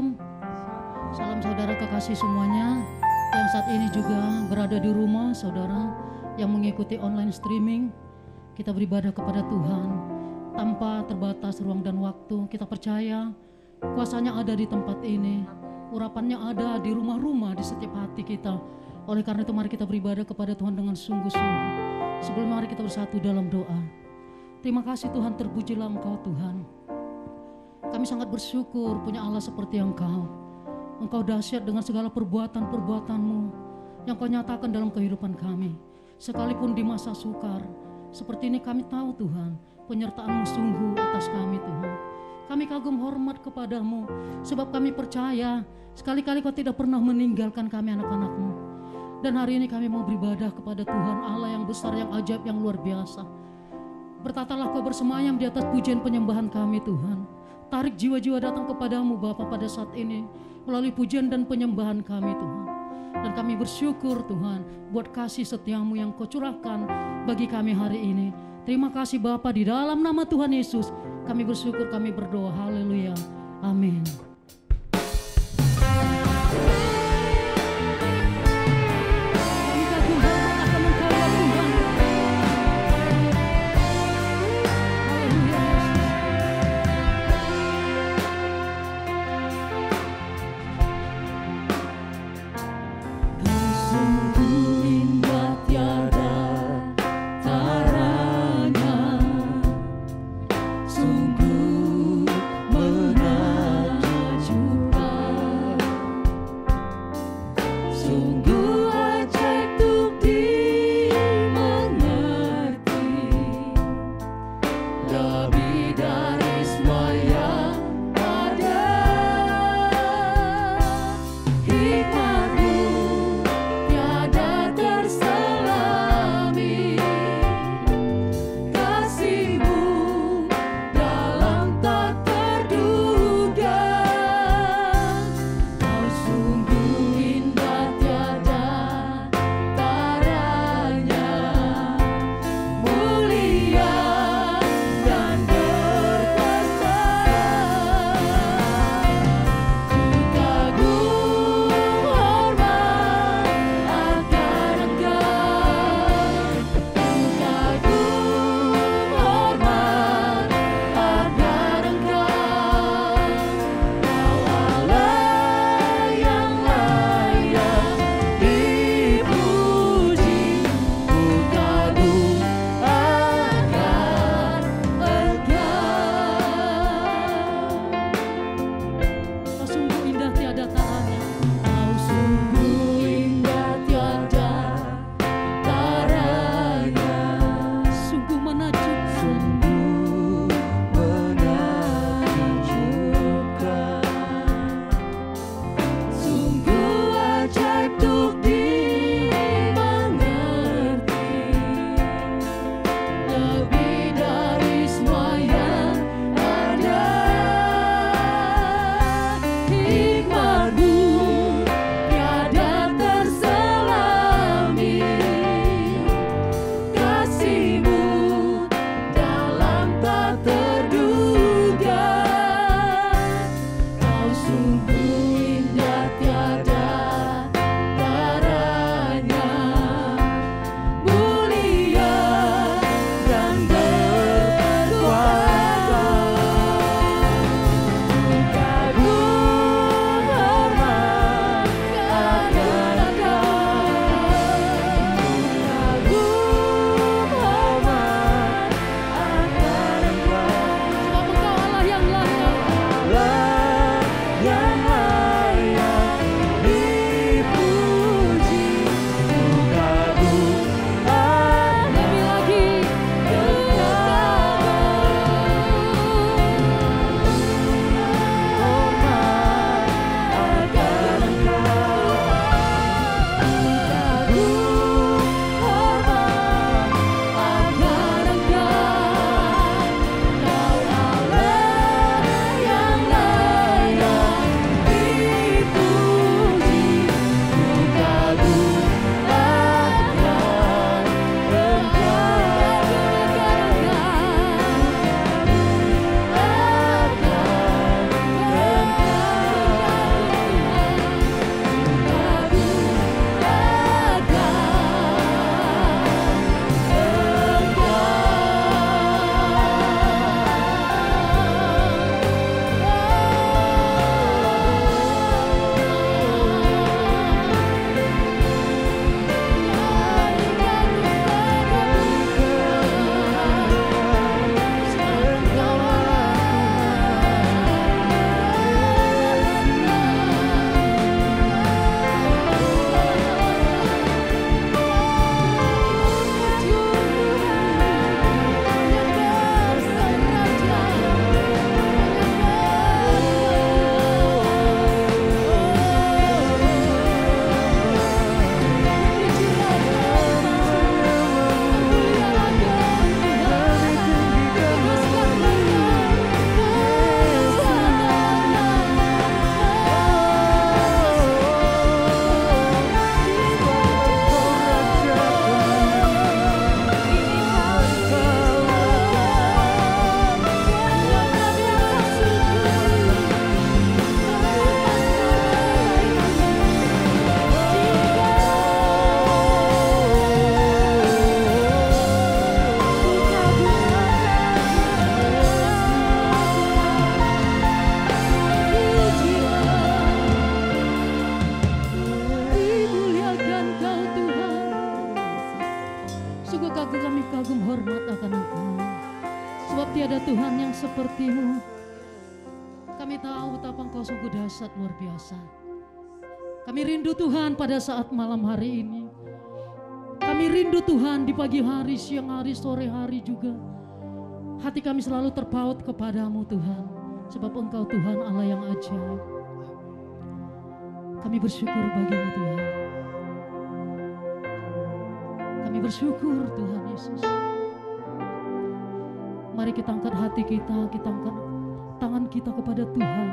Shalom. Salam saudara kekasih semuanya yang saat ini juga berada di rumah, saudara yang mengikuti online streaming. Kita beribadah kepada Tuhan tanpa terbatas ruang dan waktu. Kita percaya kuasanya ada di tempat ini, urapannya ada di rumah-rumah, di setiap hati kita. Oleh karena itu mari kita beribadah kepada Tuhan dengan sungguh-sungguh. Sebelum mari kita bersatu dalam doa. Terima kasih Tuhan, terpujilah Engkau Tuhan. Kami sangat bersyukur punya Allah seperti Engkau. Engkau dahsyat dengan segala perbuatan-perbuatan-Mu yang Kau nyatakan dalam kehidupan kami. Sekalipun di masa sukar, seperti ini kami tahu Tuhan, penyertaan-Mu sungguh atas kami Tuhan. Kami kagum hormat kepada-Mu, sebab kami percaya sekali-kali Kau tidak pernah meninggalkan kami anak-anak-Mu. Dan hari ini kami mau beribadah kepada Tuhan Allah yang besar, yang ajaib, yang luar biasa. Bertatalah Kau bersemayam di atas pujian penyembahan kami Tuhan. Tarik jiwa-jiwa datang kepada-Mu Bapa pada saat ini melalui pujian dan penyembahan kami Tuhan. Dan kami bersyukur Tuhan buat kasih setia-Mu yang Kau curahkan bagi kami hari ini. Terima kasih Bapa, di dalam nama Tuhan Yesus kami bersyukur, kami berdoa. Haleluya. Amin. hati-Mu. Kami tahu betapa Engkau sungguh dahsyat luar biasa. Kami rindu Tuhan pada saat malam hari ini. Kami rindu Tuhan di pagi hari, siang hari, sore hari juga. Hati kami selalu terpaut kepadamu Tuhan. Sebab Engkau Tuhan Allah yang ajaib. Kami bersyukur bagimu Tuhan. Kami bersyukur Tuhan Yesus. Mari kita angkat hati kita angkat tangan kita kepada Tuhan.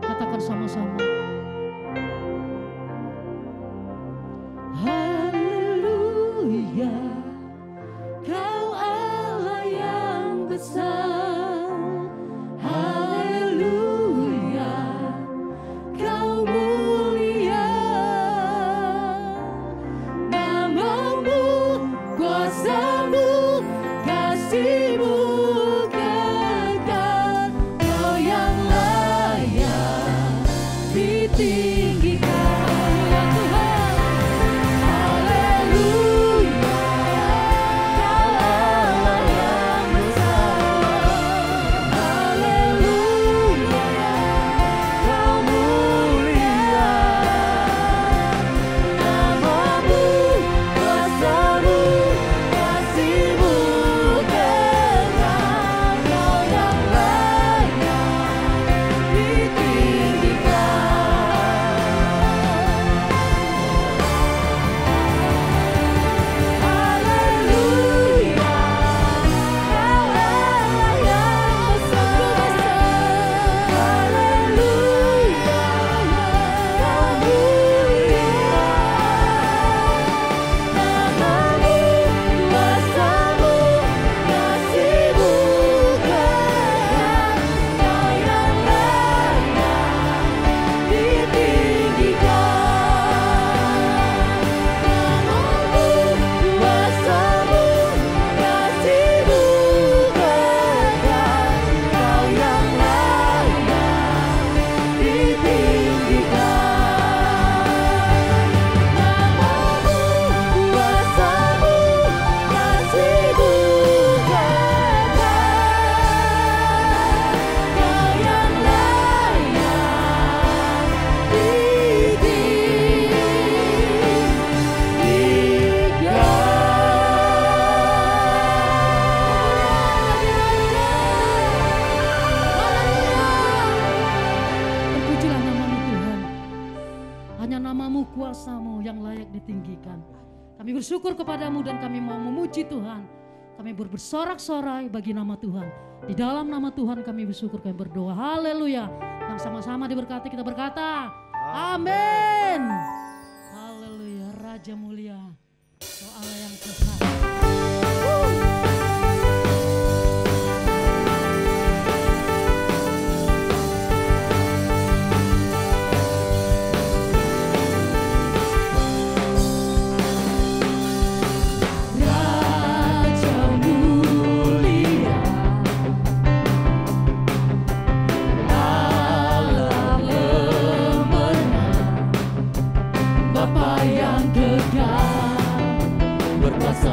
Katakan sama-sama. Haleluya, Kau Allah yang besar. Haleluya, Kau mulia. Namamu, kuasa-Mu, kasih-Mu kekal. Kau yang layak ditinggikan. Ya Tuhan, haleluya, Kau Allah yang besar. Haleluya, Kau mulia. Namamu, kuasa-Mu, kasih-Mu kekal. Kau yang layak kuasa-Mu yang layak ditinggikan. Kami bersyukur kepadamu dan kami mau memuji Tuhan. Kami bersorak-sorai bagi nama Tuhan. Di dalam nama Tuhan kami bersyukur, kami berdoa. Haleluya. Yang sama-sama diberkati kita berkata, amin. Haleluya. Raja mulia, Kau Allah yang besar. Bapa yang kekal berkuasa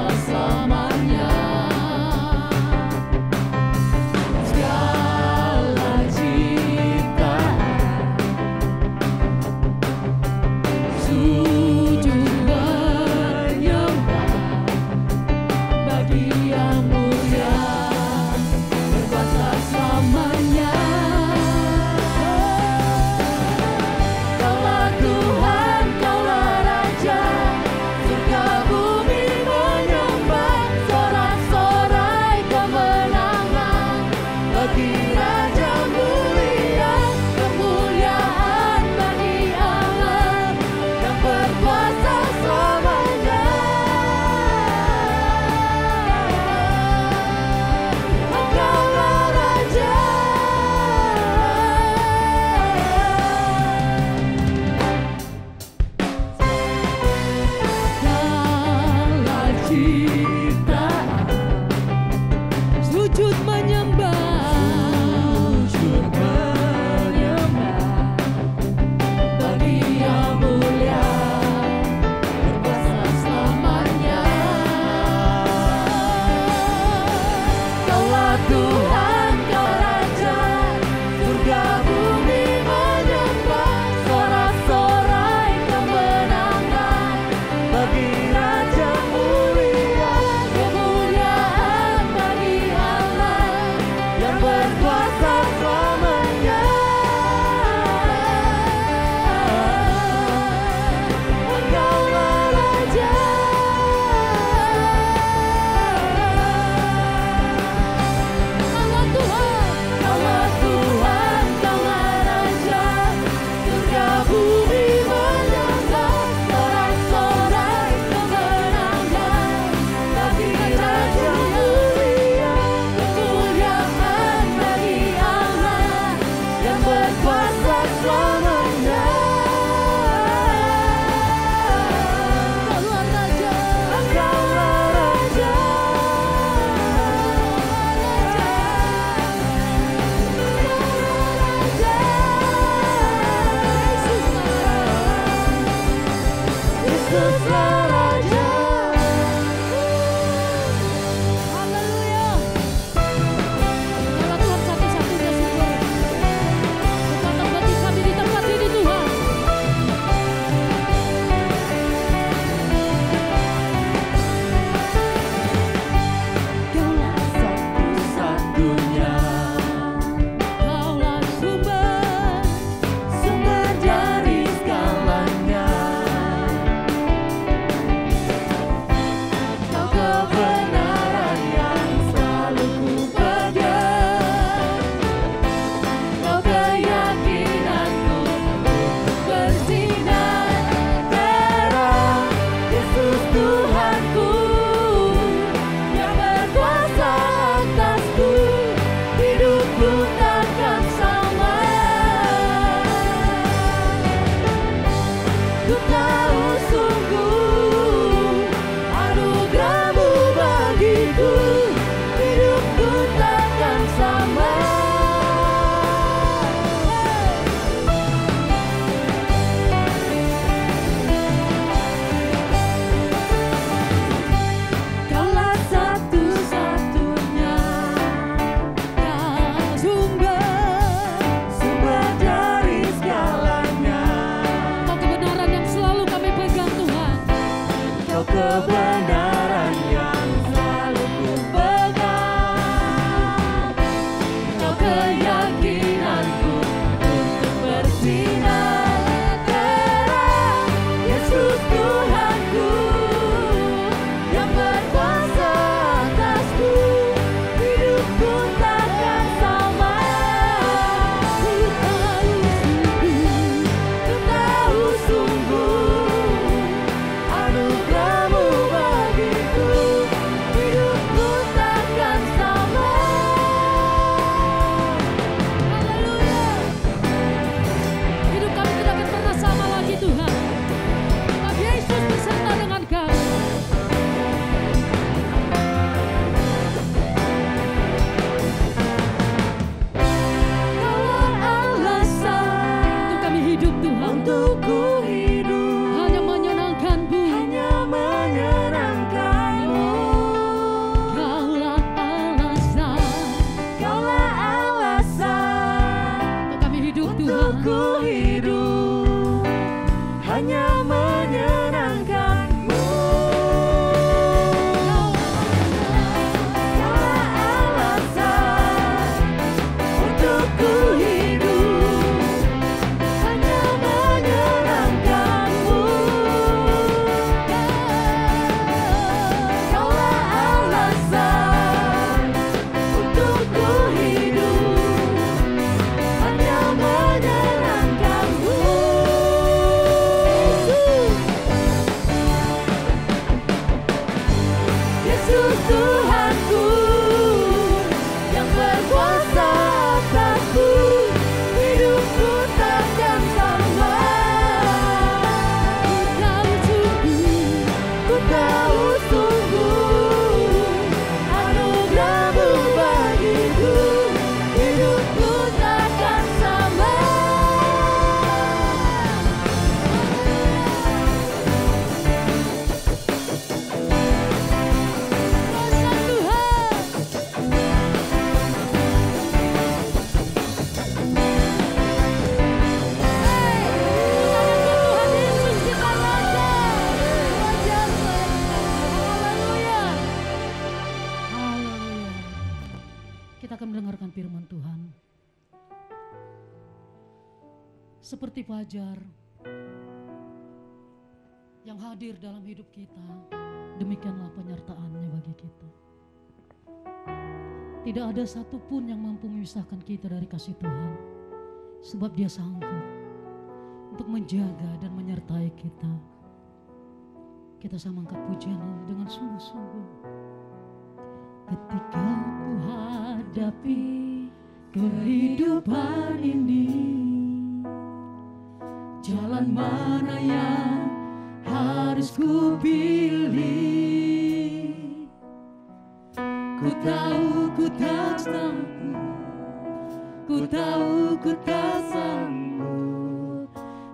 Tuhan. ku hidup hanya menyenangkan-Mu. Seperti Fajar yang hadir dalam hidup kita, demikianlah penyertaannya bagi kita. Tidak ada satupun yang mampu memisahkan kita dari kasih Tuhan, sebab Dia sanggup untuk menjaga dan menyertai kita. Kita sama angkat pujian dengan sungguh-sungguh. Ketika ku hadapi kehidupan ini, jalan mana yang harus ku pilih? Ku tahu ku tak sanggup, ku tahu ku tak sanggup.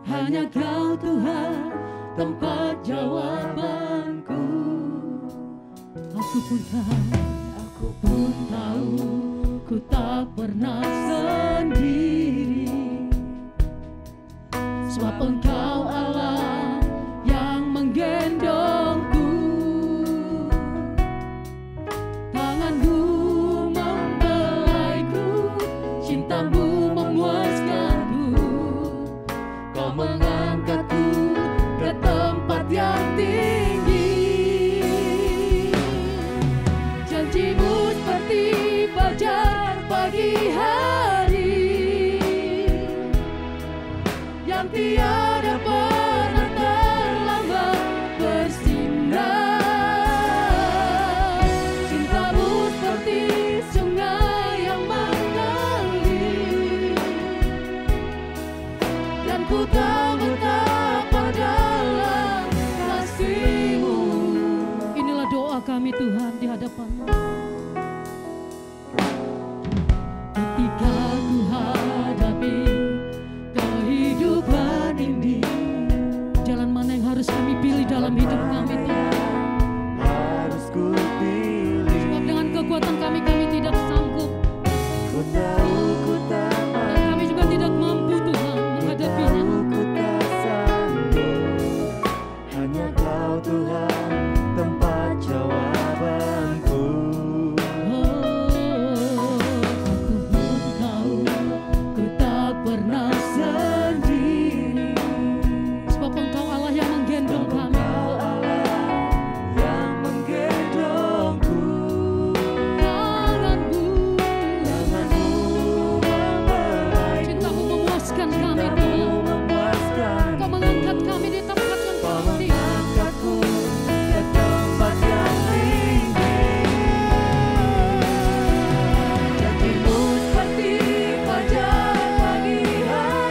Hanya Kau Tuhan tempat jawabanku. Aku pun tahu ku tak pernah sendiri, sebab Engkau Allah yang menggendongku. Tangan-Mu membelaiku, cinta-Mu memuaskanku. Kau mengangkatku ke tempat yang tinggi. Janji-Mu seperti fajar pagi hari yang tiada pernah terlambat bersinar. Cinta-Mu seperti sungai yang mengalir, dan ku tak betapa dalam kasih-Mu. Inilah doa kami Tuhan di hadapan-Mu. Ketika ku hadapi kehidupan ini, jalan mana yang harus kami pilih dalam hidup kami Tuhan? Harus ku pilih. Sebab dengan kekuatan kami tidak sanggup, Ku tahu ku tak dan kami juga tidak mampu Tuhan menghadapinya. ku tak sanggup. Hanya Kau Tuhan tempat jawabanku. Aku pun tahu ku tak pernah sendiri, sebab Engkau Allah yang menggendong kami. Yang menggendongku. Tangan-Mu Membelaiku, cinta-Mu memuaskan kami Tuhan. memuaskan. Kau mengangkat kami di tempat yang tinggi. Mengangkatku ke tempat yang tinggi. Janji-Mu seperti fajar pagi hari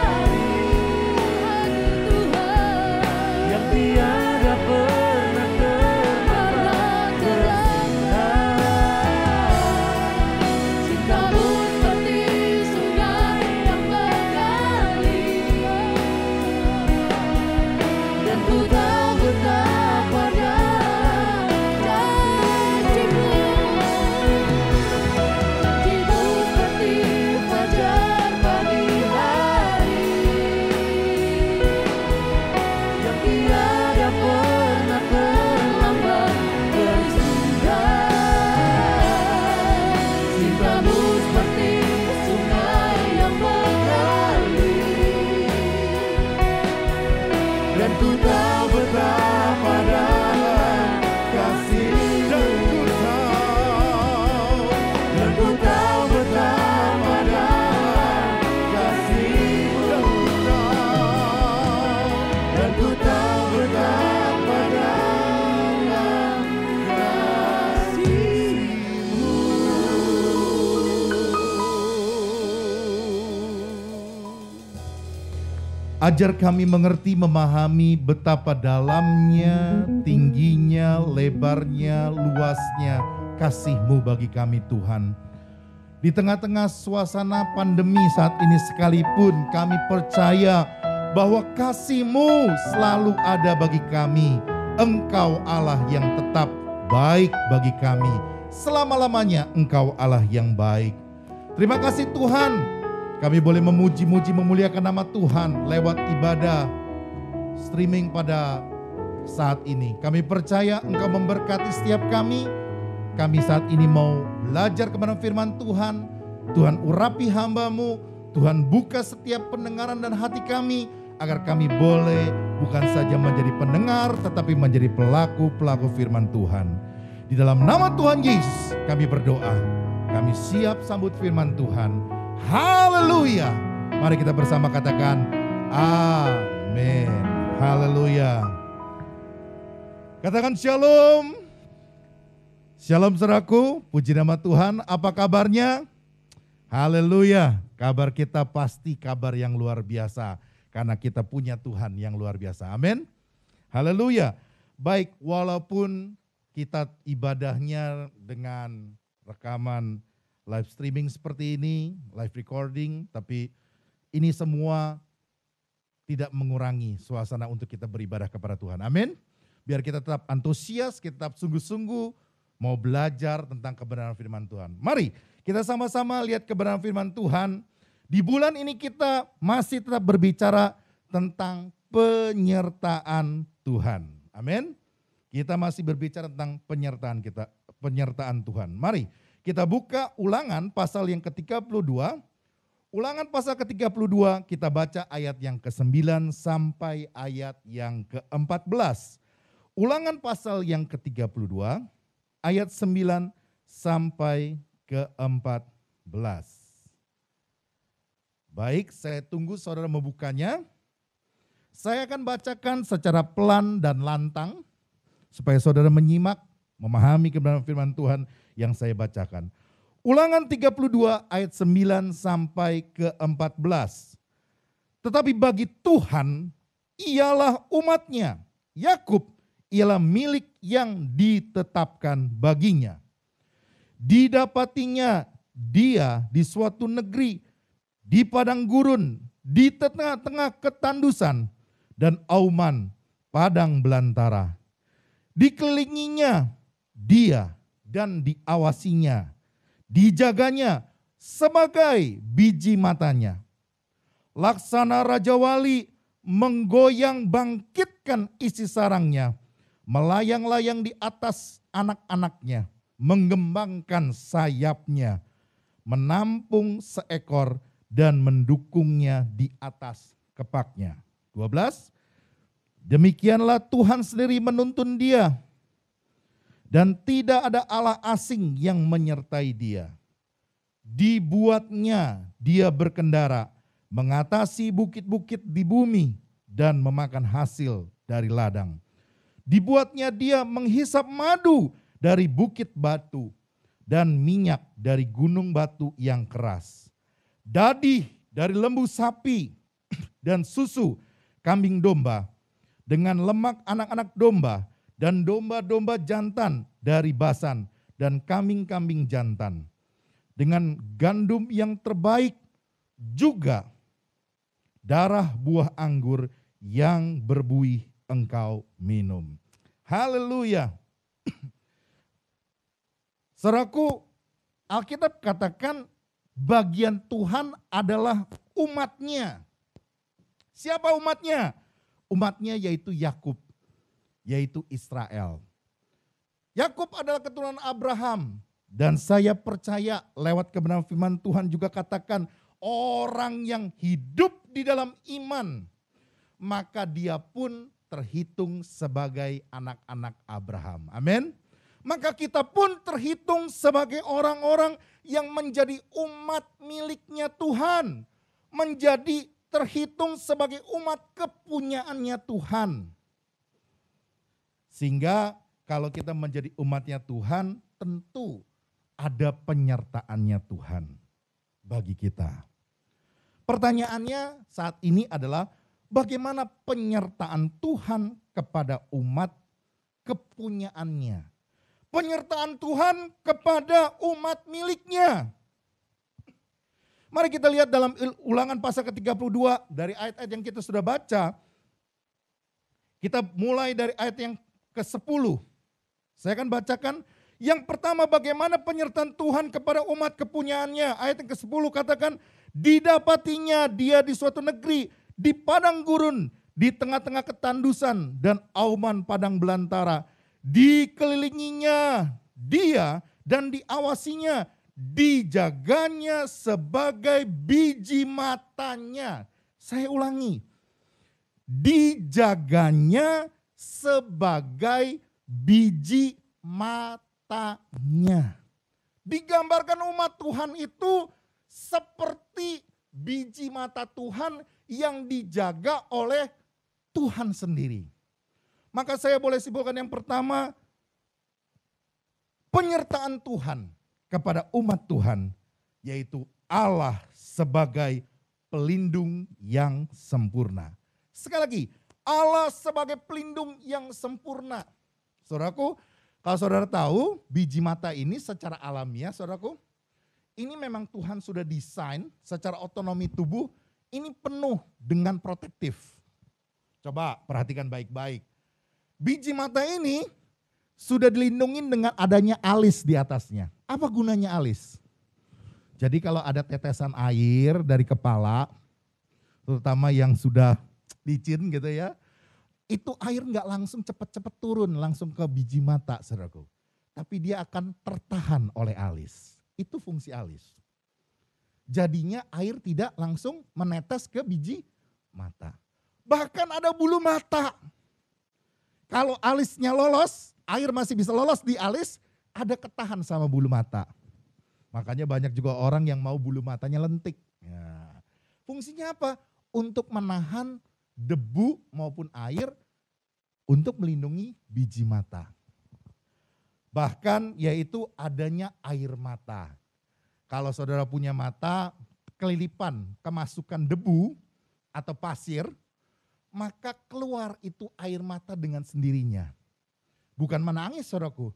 Ajar kami mengerti, memahami betapa dalamnya, tingginya, lebarnya, luasnya kasih-Mu bagi kami Tuhan. Di tengah-tengah suasana pandemi saat ini sekalipun kami percaya bahwa kasih-Mu selalu ada bagi kami. Engkau Allah yang tetap baik bagi kami. Selama-lamanya Engkau Allah yang baik. Terima kasih Tuhan. Kami boleh memuji-muji, memuliakan nama Tuhan lewat ibadah streaming pada saat ini. Kami percaya Engkau memberkati setiap kami. Kami saat ini mau belajar kebenaran firman Tuhan. Tuhan urapi hamba-Mu. Tuhan buka setiap pendengaran dan hati kami. Agar kami boleh bukan saja menjadi pendengar, tetapi menjadi pelaku-pelaku firman Tuhan. Di dalam nama Tuhan Yesus kami berdoa. Kami siap sambut firman Tuhan. Haleluya. Mari kita bersama katakan amin. Haleluya. Katakan shalom. Shalom saudaraku, puji nama Tuhan. Apa kabarnya? Haleluya. Kabar kita pasti kabar yang luar biasa. Karena kita punya Tuhan yang luar biasa. Amin. Haleluya. Baik, walaupun kita ibadahnya dengan rekaman live streaming seperti ini, live recording, tapi ini semua tidak mengurangi suasana untuk kita beribadah kepada Tuhan. Amin. Biar kita tetap antusias, kita tetap sungguh-sungguh mau belajar tentang kebenaran firman Tuhan. Mari kita sama-sama lihat kebenaran firman Tuhan. Di bulan ini kita masih tetap berbicara tentang penyertaan Tuhan. Amin. Kita masih berbicara tentang penyertaan Tuhan. Mari kita buka Ulangan pasal yang ke-32. Ulangan pasal ke-32 kita baca ayat yang ke-9 sampai ayat yang ke-14. Ulangan pasal yang ke-32 ayat 9 sampai ke-14. Baik, saya tunggu saudara membukanya. Saya akan bacakan secara pelan dan lantang supaya saudara menyimak, memahami kebenaran firman Tuhan yang saya bacakan. Ulangan 32 ayat 9 sampai ke-14. Tetapi bagi Tuhan ialah umatnya. Yakub ialah milik yang ditetapkan baginya. Didapatinya dia di suatu negeri, di padang gurun, di tengah-tengah ketandusan dan auman padang belantara. Dikelilinginya dia dan diawasinya, dijaganya sebagai biji matanya. Laksana Raja Wali menggoyang bangkitkan isi sarangnya, melayang-layang di atas anak-anaknya, menggembangkan sayapnya, menampung seekor dan mendukungnya di atas kepaknya. 12. Demikianlah Tuhan sendiri menuntun dia, dan tidak ada Allah asing yang menyertai dia. Dibuatnya dia berkendara, mengatasi bukit-bukit di bumi, dan memakan hasil dari ladang. Dibuatnya dia menghisap madu dari bukit batu, dan minyak dari gunung batu yang keras. Dadih dari lembu sapi, dan susu kambing domba, dengan lemak anak-anak domba, dan domba-domba jantan dari Basan, dan kambing-kambing jantan. Dengan gandum yang terbaik, juga darah buah anggur yang berbuih engkau minum. Haleluya. Saudaraku, Alkitab katakan bagian Tuhan adalah umatnya. Siapa umatnya? Umatnya yaitu Yakub, yaitu Israel. Yakub adalah keturunan Abraham. Dan saya percaya lewat kebenaran firman Tuhan juga katakan orang yang hidup di dalam iman, maka dia pun terhitung sebagai anak-anak Abraham. Amin. Maka kita pun terhitung sebagai orang-orang yang menjadi umat miliknya Tuhan. Menjadi terhitung sebagai umat kepunyaannya Tuhan. Sehingga kalau kita menjadi umatnya Tuhan, tentu ada penyertaannya Tuhan bagi kita. Pertanyaannya saat ini adalah bagaimana penyertaan Tuhan kepada umat kepunyaannya. Penyertaan Tuhan kepada umat miliknya. Mari kita lihat dalam Ulangan pasal ke-32 dari ayat-ayat yang kita sudah baca. Kita mulai dari ayat yang ke-10. Saya akan bacakan. Yang pertama, bagaimana penyertaan Tuhan kepada umat kepunyaannya. Ayat yang ke-10 katakan, didapatinya dia di suatu negeri, di padang gurun, di tengah-tengah ketandusan dan auman padang belantara. Dikelilinginya dia dan diawasinya, dijaganya sebagai biji matanya. Saya ulangi, dijaganya sebagai biji matanya. Digambarkan umat Tuhan itu seperti biji mata Tuhan yang dijaga oleh Tuhan sendiri. Maka saya boleh simpulkan yang pertama, penyertaan Tuhan kepada umat Tuhan, yaitu Allah sebagai pelindung yang sempurna. Sekali lagi, Allah sebagai pelindung yang sempurna. Saudaraku, kalau saudara tahu biji mata ini secara alamiah, saudaraku, ini memang Tuhan sudah desain secara otonomi tubuh, ini penuh dengan protektif. Coba perhatikan baik-baik. Biji mata ini sudah dilindungi dengan adanya alis di atasnya. Apa gunanya alis? Jadi kalau ada tetesan air dari kepala, terutama yang sudah licin gitu ya, itu air nggak langsung cepat-cepat turun langsung ke biji mata, saudaraku. Tapi dia akan tertahan oleh alis. Itu fungsi alis. Jadinya air tidak langsung menetes ke biji mata. Bahkan ada bulu mata. Kalau alisnya lolos, air masih bisa lolos di alis, ada ketahan sama bulu mata. Makanya banyak juga orang yang mau bulu matanya lentik. Ya. Fungsinya apa? Untuk menahan debu maupun air untuk melindungi biji mata. Bahkan yaitu adanya air mata. Kalau saudara punya mata kelilipan kemasukan debu atau pasir, maka keluar itu air mata dengan sendirinya. Bukan menangis saudaraku,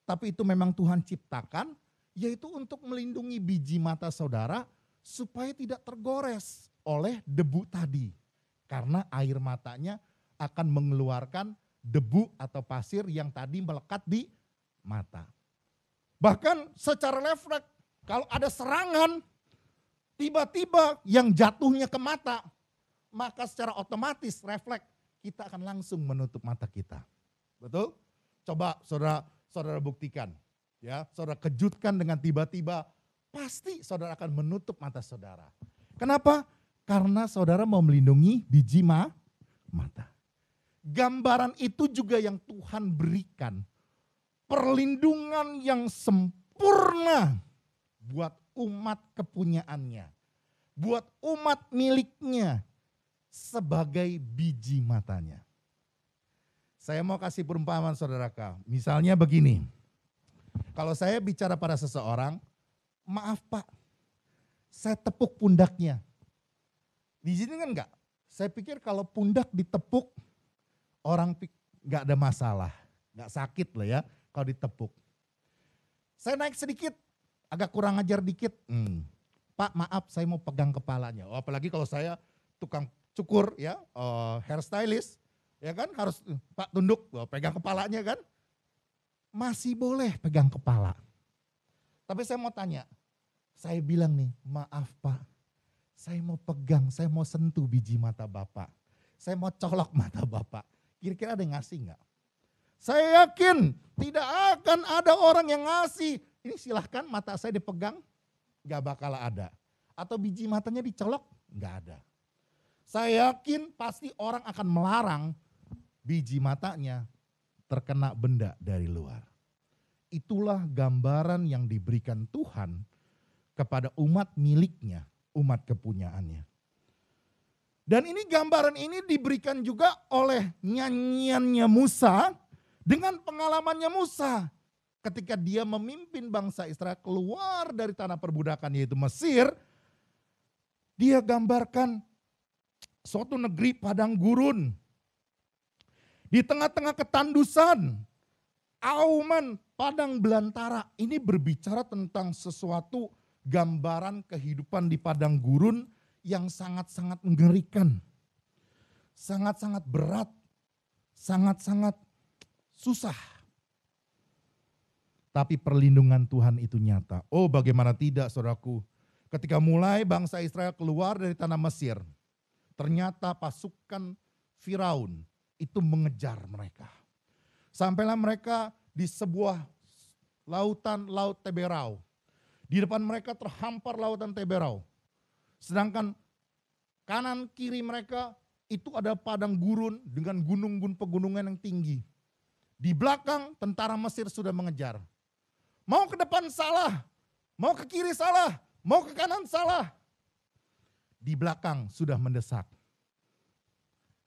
tapi itu memang Tuhan ciptakan, yaitu untuk melindungi biji mata saudara supaya tidak tergores oleh debu tadi. Karena air matanya akan mengeluarkan debu atau pasir yang tadi melekat di mata. Bahkan secara refleks, kalau ada serangan, tiba-tiba yang jatuhnya ke mata, maka secara otomatis refleks kita akan langsung menutup mata kita. Betul? Coba saudara buktikan. Ya, saudara kejutkan dengan tiba-tiba, pasti saudara akan menutup mata saudara. Kenapa? Karena saudara mau melindungi biji mata. Gambaran itu juga yang Tuhan berikan. Perlindungan yang sempurna buat umat kepunyaannya. Buat umat miliknya. Sebagai biji matanya. Saya mau kasih perumpamaan saudara. Misalnya begini. Kalau saya bicara pada seseorang, maaf Pak, saya tepuk pundaknya. Di sini kan enggak. Saya pikir kalau pundak ditepuk, orang enggak ada masalah. Enggak sakit loh ya kalau ditepuk. Saya naik sedikit, agak kurang ajar dikit. Pak maaf saya mau pegang kepalanya. Oh, apalagi kalau saya tukang cukur ya, hairstylist, ya kan harus Pak tunduk, pegang kepalanya kan. Masih boleh pegang kepala. Tapi saya mau tanya, saya bilang nih, maaf Pak, saya mau pegang, saya mau sentuh biji mata Bapak. Saya mau colok mata Bapak. Kira-kira ada yang ngasih enggak? Saya yakin tidak akan ada orang yang ngasih. Ini silahkan mata saya dipegang, enggak bakal ada. Atau biji matanya dicolok, enggak ada. Saya yakin pasti orang akan melarang biji matanya terkena benda dari luar. Itulah gambaran yang diberikan Tuhan kepada umat miliknya, umat kepunyaannya. Dan ini gambaran ini diberikan juga oleh nyanyiannya Musa dengan pengalamannya Musa. Ketika dia memimpin bangsa Israel keluar dari tanah perbudakan yaitu Mesir, dia gambarkan suatu negeri padang gurun. Di tengah-tengah ketandusan, auman padang belantara. Ini berbicara tentang sesuatu gambaran kehidupan di padang gurun yang sangat-sangat mengerikan. Sangat-sangat berat, sangat-sangat susah. Tapi perlindungan Tuhan itu nyata. Oh bagaimana tidak saudaraku. Ketika mulai bangsa Israel keluar dari tanah Mesir, ternyata pasukan Firaun itu mengejar mereka. Sampailah mereka di sebuah lautan, Laut Teberau. Di depan mereka terhampar lautan Teberau. Sedangkan kanan kiri mereka itu ada padang gurun dengan gunung-gunung pegunungan yang tinggi. Di belakang tentara Mesir sudah mengejar. Mau ke depan salah, mau ke kiri salah, mau ke kanan salah. Di belakang sudah mendesak.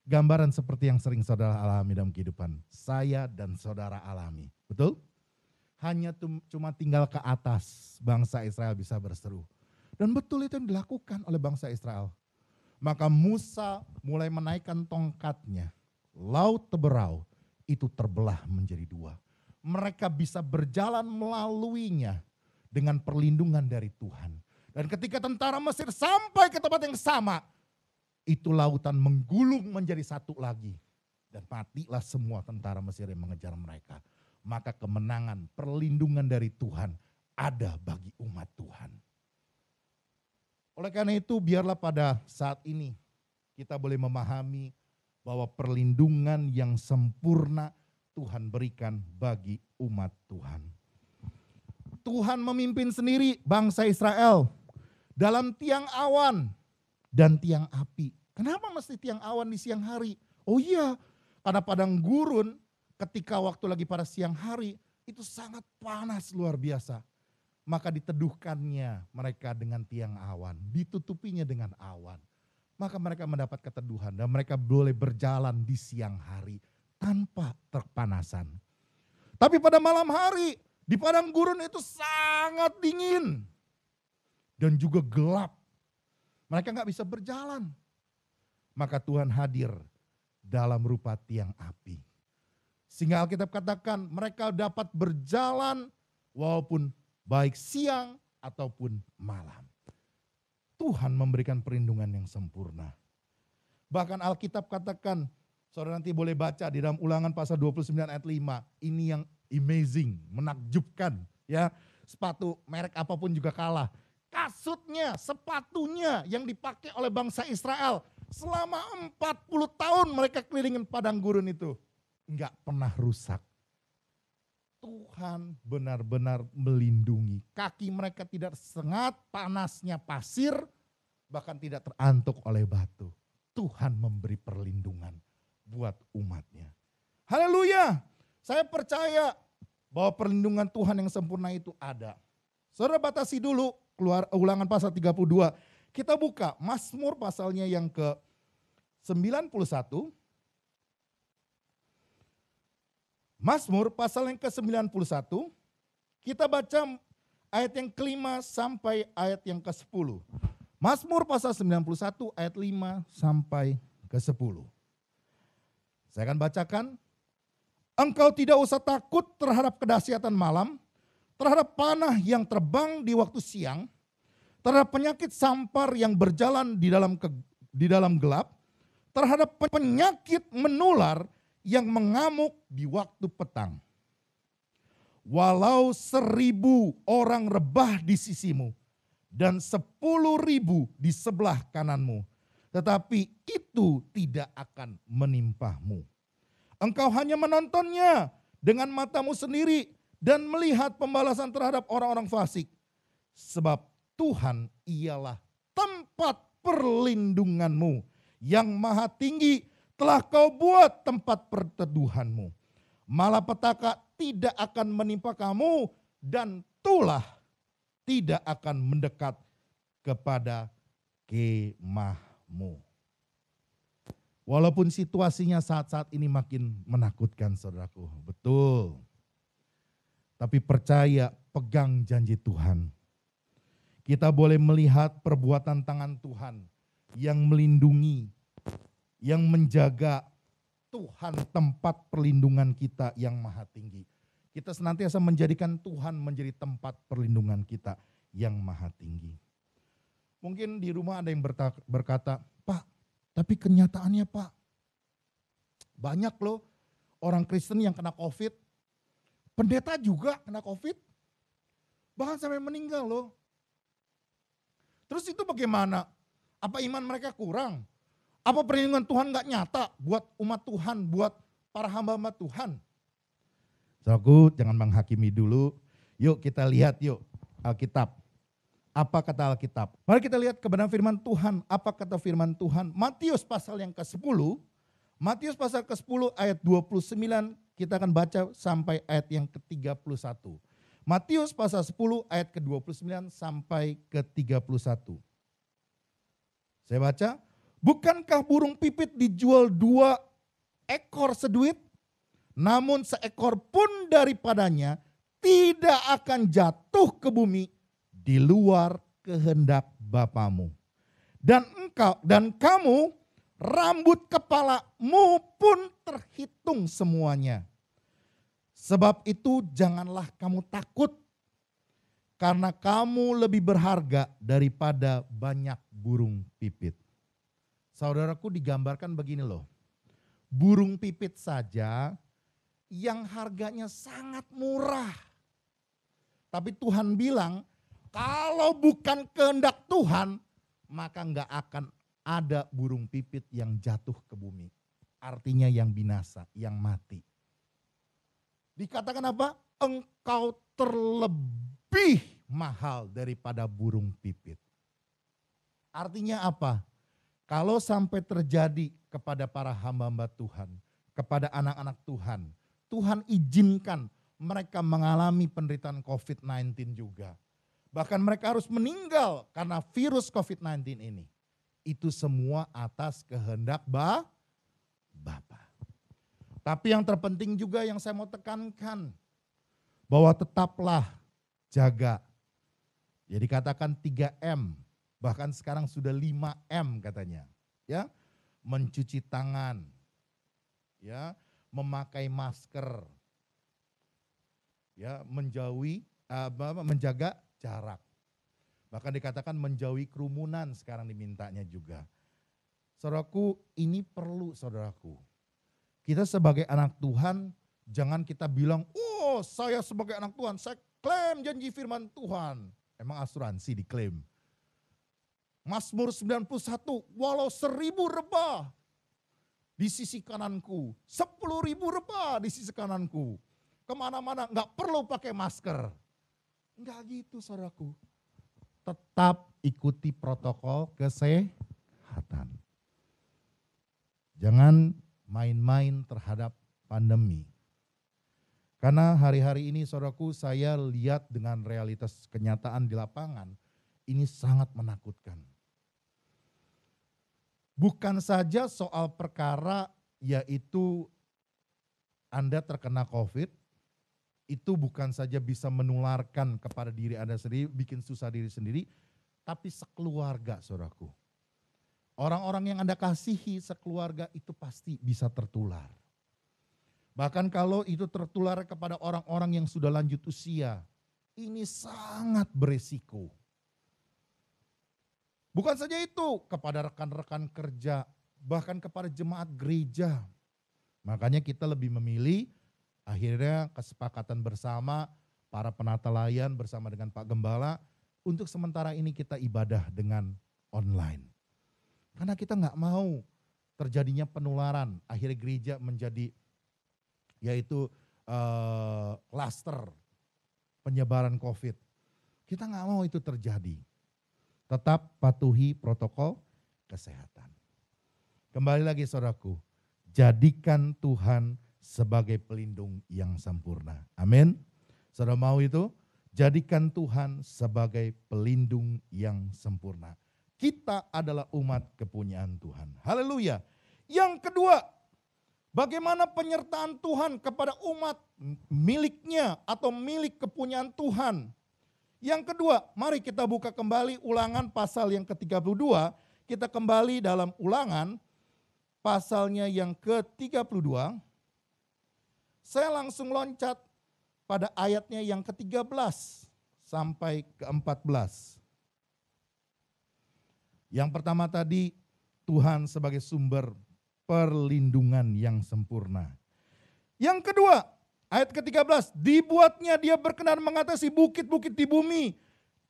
Gambaran seperti yang sering saudara alami dalam kehidupan. Saya dan saudara alami. Betul? Hanya cuma tinggal ke atas bangsa Israel bisa berseru. Dan betul itu yang dilakukan oleh bangsa Israel. Maka Musa mulai menaikkan tongkatnya. Laut Teberau itu terbelah menjadi dua. Mereka bisa berjalan melaluinya dengan perlindungan dari Tuhan. Dan ketika tentara Mesir sampai ke tempat yang sama, itu lautan menggulung menjadi satu lagi. Dan matilah semua tentara Mesir yang mengejar mereka. Maka kemenangan, perlindungan dari Tuhan ada bagi umat Tuhan. Oleh karena itu biarlah pada saat ini kita boleh memahami bahwa perlindungan yang sempurna Tuhan berikan bagi umat Tuhan. Tuhan memimpin sendiri bangsa Israel dalam tiang awan dan tiang api. Kenapa mesti tiang awan di siang hari? Oh iya, karena padang gurun ketika waktu lagi pada siang hari itu sangat panas luar biasa. Maka diteduhkannya mereka dengan tiang awan, ditutupinya dengan awan. Maka mereka mendapat keteduhan dan mereka boleh berjalan di siang hari tanpa terpanasan. Tapi pada malam hari di padang gurun itu sangat dingin dan juga gelap. Mereka gak bisa berjalan. Maka Tuhan hadir dalam rupa tiang api. Sehingga Alkitab katakan mereka dapat berjalan walaupun baik siang ataupun malam. Tuhan memberikan perlindungan yang sempurna. Bahkan Alkitab katakan, saudara nanti boleh baca di dalam Ulangan pasal 29 ayat 5. Ini yang amazing, menakjubkan. Ya, sepatu merek apapun juga kalah. Kasutnya, sepatunya yang dipakai oleh bangsa Israel selama 40 tahun mereka kelilingin padang gurun itu. Enggak pernah rusak. Tuhan benar-benar melindungi. Kaki mereka tidak sengat panasnya pasir, bahkan tidak terantuk oleh batu. Tuhan memberi perlindungan buat umatnya. Haleluya. Saya percaya bahwa perlindungan Tuhan yang sempurna itu ada. Saudara batasi dulu keluar Ulangan pasal 32. Kita buka Mazmur pasalnya yang ke-91. Mazmur pasal yang ke-91, kita baca ayat yang ke-5 sampai ayat yang ke-10. Mazmur pasal 91 ayat 5 sampai ke-10. Saya akan bacakan. Engkau tidak usah takut terhadap kedahsyatan malam, terhadap panah yang terbang di waktu siang, terhadap penyakit sampar yang berjalan di dalam gelap, terhadap penyakit menular yang mengamuk di waktu petang. Walau 1.000 orang rebah di sisimu dan 10.000 di sebelah kananmu, tetapi itu tidak akan menimpamu. Engkau hanya menontonnya dengan matamu sendiri dan melihat pembalasan terhadap orang-orang fasik. Sebab Tuhan ialah tempat perlindunganmu yang maha tinggi, telah kau buat tempat perteduhanmu. Malapetaka tidak akan menimpa kamu dan tulah tidak akan mendekat kepada kemahmu. Walaupun situasinya saat-saat ini makin menakutkan saudaraku, betul. Tapi percaya, pegang janji Tuhan. Kita boleh melihat perbuatan tangan Tuhan yang melindungi, yang menjaga Tuhan tempat perlindungan kita yang maha tinggi. Kita senantiasa menjadikan Tuhan menjadi tempat perlindungan kita yang maha tinggi. Mungkin di rumah ada yang berkata, Pak, tapi kenyataannya Pak, banyak loh orang Kristen yang kena COVID. Pendeta juga kena COVID. Bahkan sampai meninggal loh. Terus itu bagaimana? Apa iman mereka kurang? Apa perlindungan Tuhan gak nyata buat umat Tuhan, buat para hamba-hamba Tuhan? Saudaraku, jangan menghakimi dulu. Yuk kita lihat yuk Alkitab. Apa kata Alkitab? Mari kita lihat kebenaran firman Tuhan. Apa kata firman Tuhan? Matius pasal yang ke-10. Matius pasal ke-10 ayat 29 kita akan baca sampai ayat yang ke-31. Matius pasal 10 ayat ke-29 sampai ke-31. Saya baca. Bukankah burung pipit dijual 2 ekor seduit? Namun seekor pun daripadanya tidak akan jatuh ke bumi di luar kehendak Bapamu. Dan kamu rambut kepalamu pun terhitung semuanya. Sebab itu janganlah kamu takut, karena kamu lebih berharga daripada banyak burung pipit. Saudaraku, digambarkan begini loh. Burung pipit saja yang harganya sangat murah. Tapi Tuhan bilang, kalau bukan kehendak Tuhan, maka enggak akan ada burung pipit yang jatuh ke bumi. Artinya yang binasa, yang mati. Dikatakan apa? Engkau terlebih mahal daripada burung pipit. Artinya apa? Kalau sampai terjadi kepada para hamba-hamba Tuhan, kepada anak-anak Tuhan, Tuhan izinkan mereka mengalami penderitaan COVID-19 juga. Bahkan mereka harus meninggal karena virus COVID-19 ini. Itu semua atas kehendak Bapa. Tapi yang terpenting juga yang saya mau tekankan, bahwa tetaplah jaga. Jadi katakan 3M, bahkan sekarang sudah 5M katanya. Ya, mencuci tangan, ya, memakai masker, ya, menjaga jarak. Bahkan dikatakan menjauhi kerumunan sekarang dimintanya juga. Saudaraku, ini perlu saudaraku. Kita sebagai anak Tuhan, jangan kita bilang, oh saya sebagai anak Tuhan, saya klaim janji firman Tuhan. Emang asuransi diklaim. Mazmur 91, walau 1000 rebah di sisi kananku, 10.000 rebah di sisi kananku. Kemana-mana nggak perlu pakai masker. Enggak gitu saudaraku. Tetap ikuti protokol kesehatan. Jangan main-main terhadap pandemi. Karena hari-hari ini saudaraku, saya lihat dengan realitas kenyataan di lapangan, ini sangat menakutkan. Bukan saja soal perkara yaitu Anda terkena COVID, itu bukan saja bisa menularkan kepada diri Anda sendiri, bikin susah diri sendiri, tapi sekeluarga saudaraku. Orang-orang yang Anda kasihi sekeluarga itu pasti bisa tertular. Bahkan kalau itu tertular kepada orang-orang yang sudah lanjut usia, ini sangat beresiko. Bukan saja itu, kepada rekan-rekan kerja, bahkan kepada jemaat gereja. Makanya kita lebih memilih akhirnya kesepakatan bersama para penata layan bersama dengan Pak Gembala, untuk sementara ini kita ibadah dengan online. Karena kita nggak mau terjadinya penularan, akhirnya gereja menjadi yaitu klaster penyebaran COVID. Kita nggak mau itu terjadi. Tetap patuhi protokol kesehatan. Kembali lagi saudaraku, jadikan Tuhan sebagai pelindung yang sempurna. Amin. Saudara mau itu? Jadikan Tuhan sebagai pelindung yang sempurna. Kita adalah umat kepunyaan Tuhan. Haleluya. Yang kedua, bagaimana penyertaan Tuhan kepada umat miliknya atau milik kepunyaan Tuhan. Yang kedua, mari kita buka kembali Ulangan pasal yang ke-32. Kita kembali dalam Ulangan pasalnya yang ke-32, saya langsung loncat pada ayatnya yang ke-13 sampai ke-14. Yang pertama tadi, Tuhan sebagai sumber perlindungan yang sempurna. Yang kedua, ayat ke-13, dibuatnya dia berkenan mengatasi bukit-bukit di bumi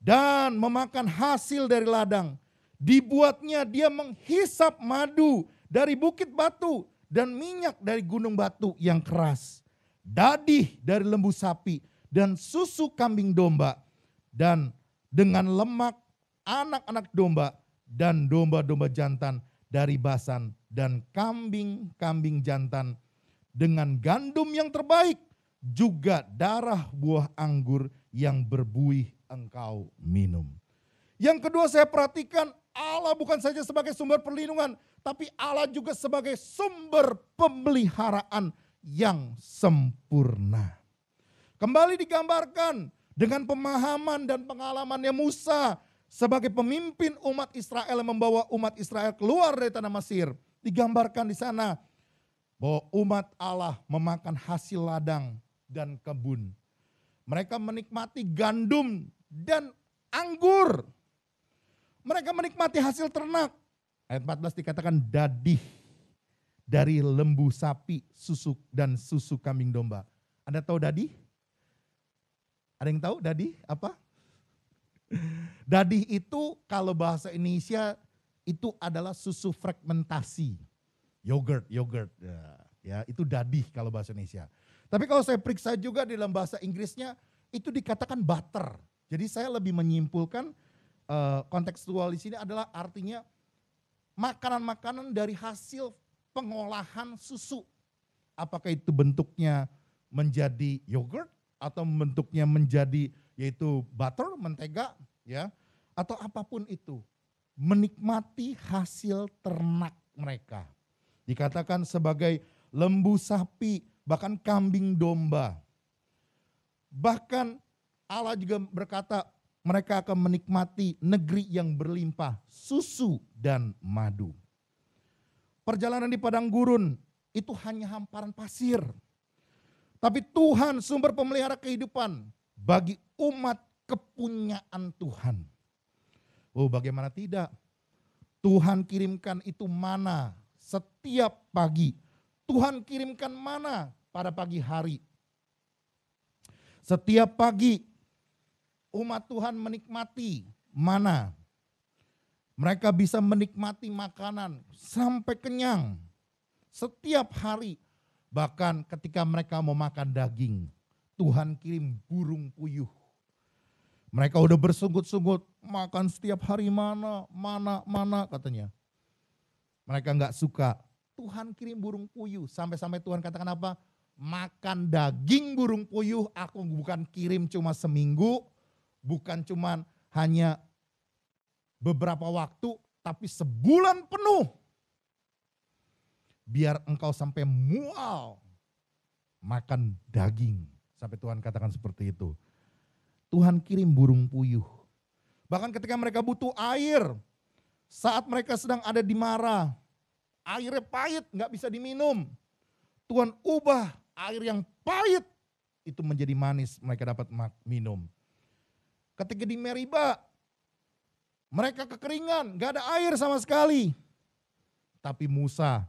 dan memakan hasil dari ladang. Dibuatnya dia menghisap madu dari bukit batu dan minyak dari gunung batu yang keras. Dadih dari lembu sapi dan susu kambing domba dan dengan lemak anak-anak domba dan domba-domba jantan dari Basan dan kambing-kambing jantan dengan gandum yang terbaik, juga darah buah anggur yang berbuih engkau minum. Yang kedua saya perhatikan, Allah bukan saja sebagai sumber perlindungan, tapi Allah juga sebagai sumber pemeliharaan yang sempurna. Kembali digambarkan dengan pemahaman dan pengalamannya Musa sebagai pemimpin umat Israel yang membawa umat Israel keluar dari tanah Mesir. Digambarkan di sana bahwa umat Allah memakan hasil ladang dan kebun. Mereka menikmati gandum dan anggur. Mereka menikmati hasil ternak. Ayat 14 dikatakan dadih dari lembu sapi, susu dan susu kambing domba. Anda tahu dadih? Ada yang tahu dadih apa? Dadih itu kalau bahasa Indonesia itu adalah susu fragmentasi. Yogurt. Ya, itu dadih kalau bahasa Indonesia. Tapi kalau saya periksa juga di dalam bahasa Inggrisnya itu dikatakan butter. Jadi saya lebih menyimpulkan kontekstual di sini adalah artinya makanan-makanan dari hasil pengolahan susu. Apakah itu bentuknya menjadi yogurt atau bentuknya menjadi yaitu butter, mentega, ya, atau apapun itu. Menikmati hasil ternak mereka. Dikatakan sebagai lembu sapi, bahkan kambing domba. Bahkan Allah juga berkata mereka akan menikmati negeri yang berlimpah susu dan madu. Perjalanan di padang gurun itu hanya hamparan pasir. Tapi Tuhan sumber pemelihara kehidupan bagi umat kepunyaan Tuhan. Oh, bagaimana tidak? Tuhan kirimkan itu mana setiap pagi. Tuhan kirimkan mana pada pagi hari. Setiap pagi umat Tuhan menikmati mana. Mereka bisa menikmati makanan sampai kenyang. Setiap hari. Bahkan ketika mereka mau makan daging, Tuhan kirim burung puyuh. Mereka udah bersungut-sungut, makan setiap hari mana katanya. Mereka nggak suka. Tuhan kirim burung puyuh. Sampai-sampai Tuhan katakan apa? Makan daging burung puyuh, aku bukan kirim cuma seminggu, bukan cuma hanya beberapa waktu, tapi sebulan penuh. Biar engkau sampai mual makan daging. Sampai Tuhan katakan seperti itu. Tuhan kirim burung puyuh. Bahkan ketika mereka butuh air, saat mereka sedang ada di Mara, airnya pahit, gak bisa diminum. Tuhan ubah air yang pahit itu menjadi manis, mereka dapat minum. Ketika di Meriba, mereka kekeringan, gak ada air sama sekali. Tapi Musa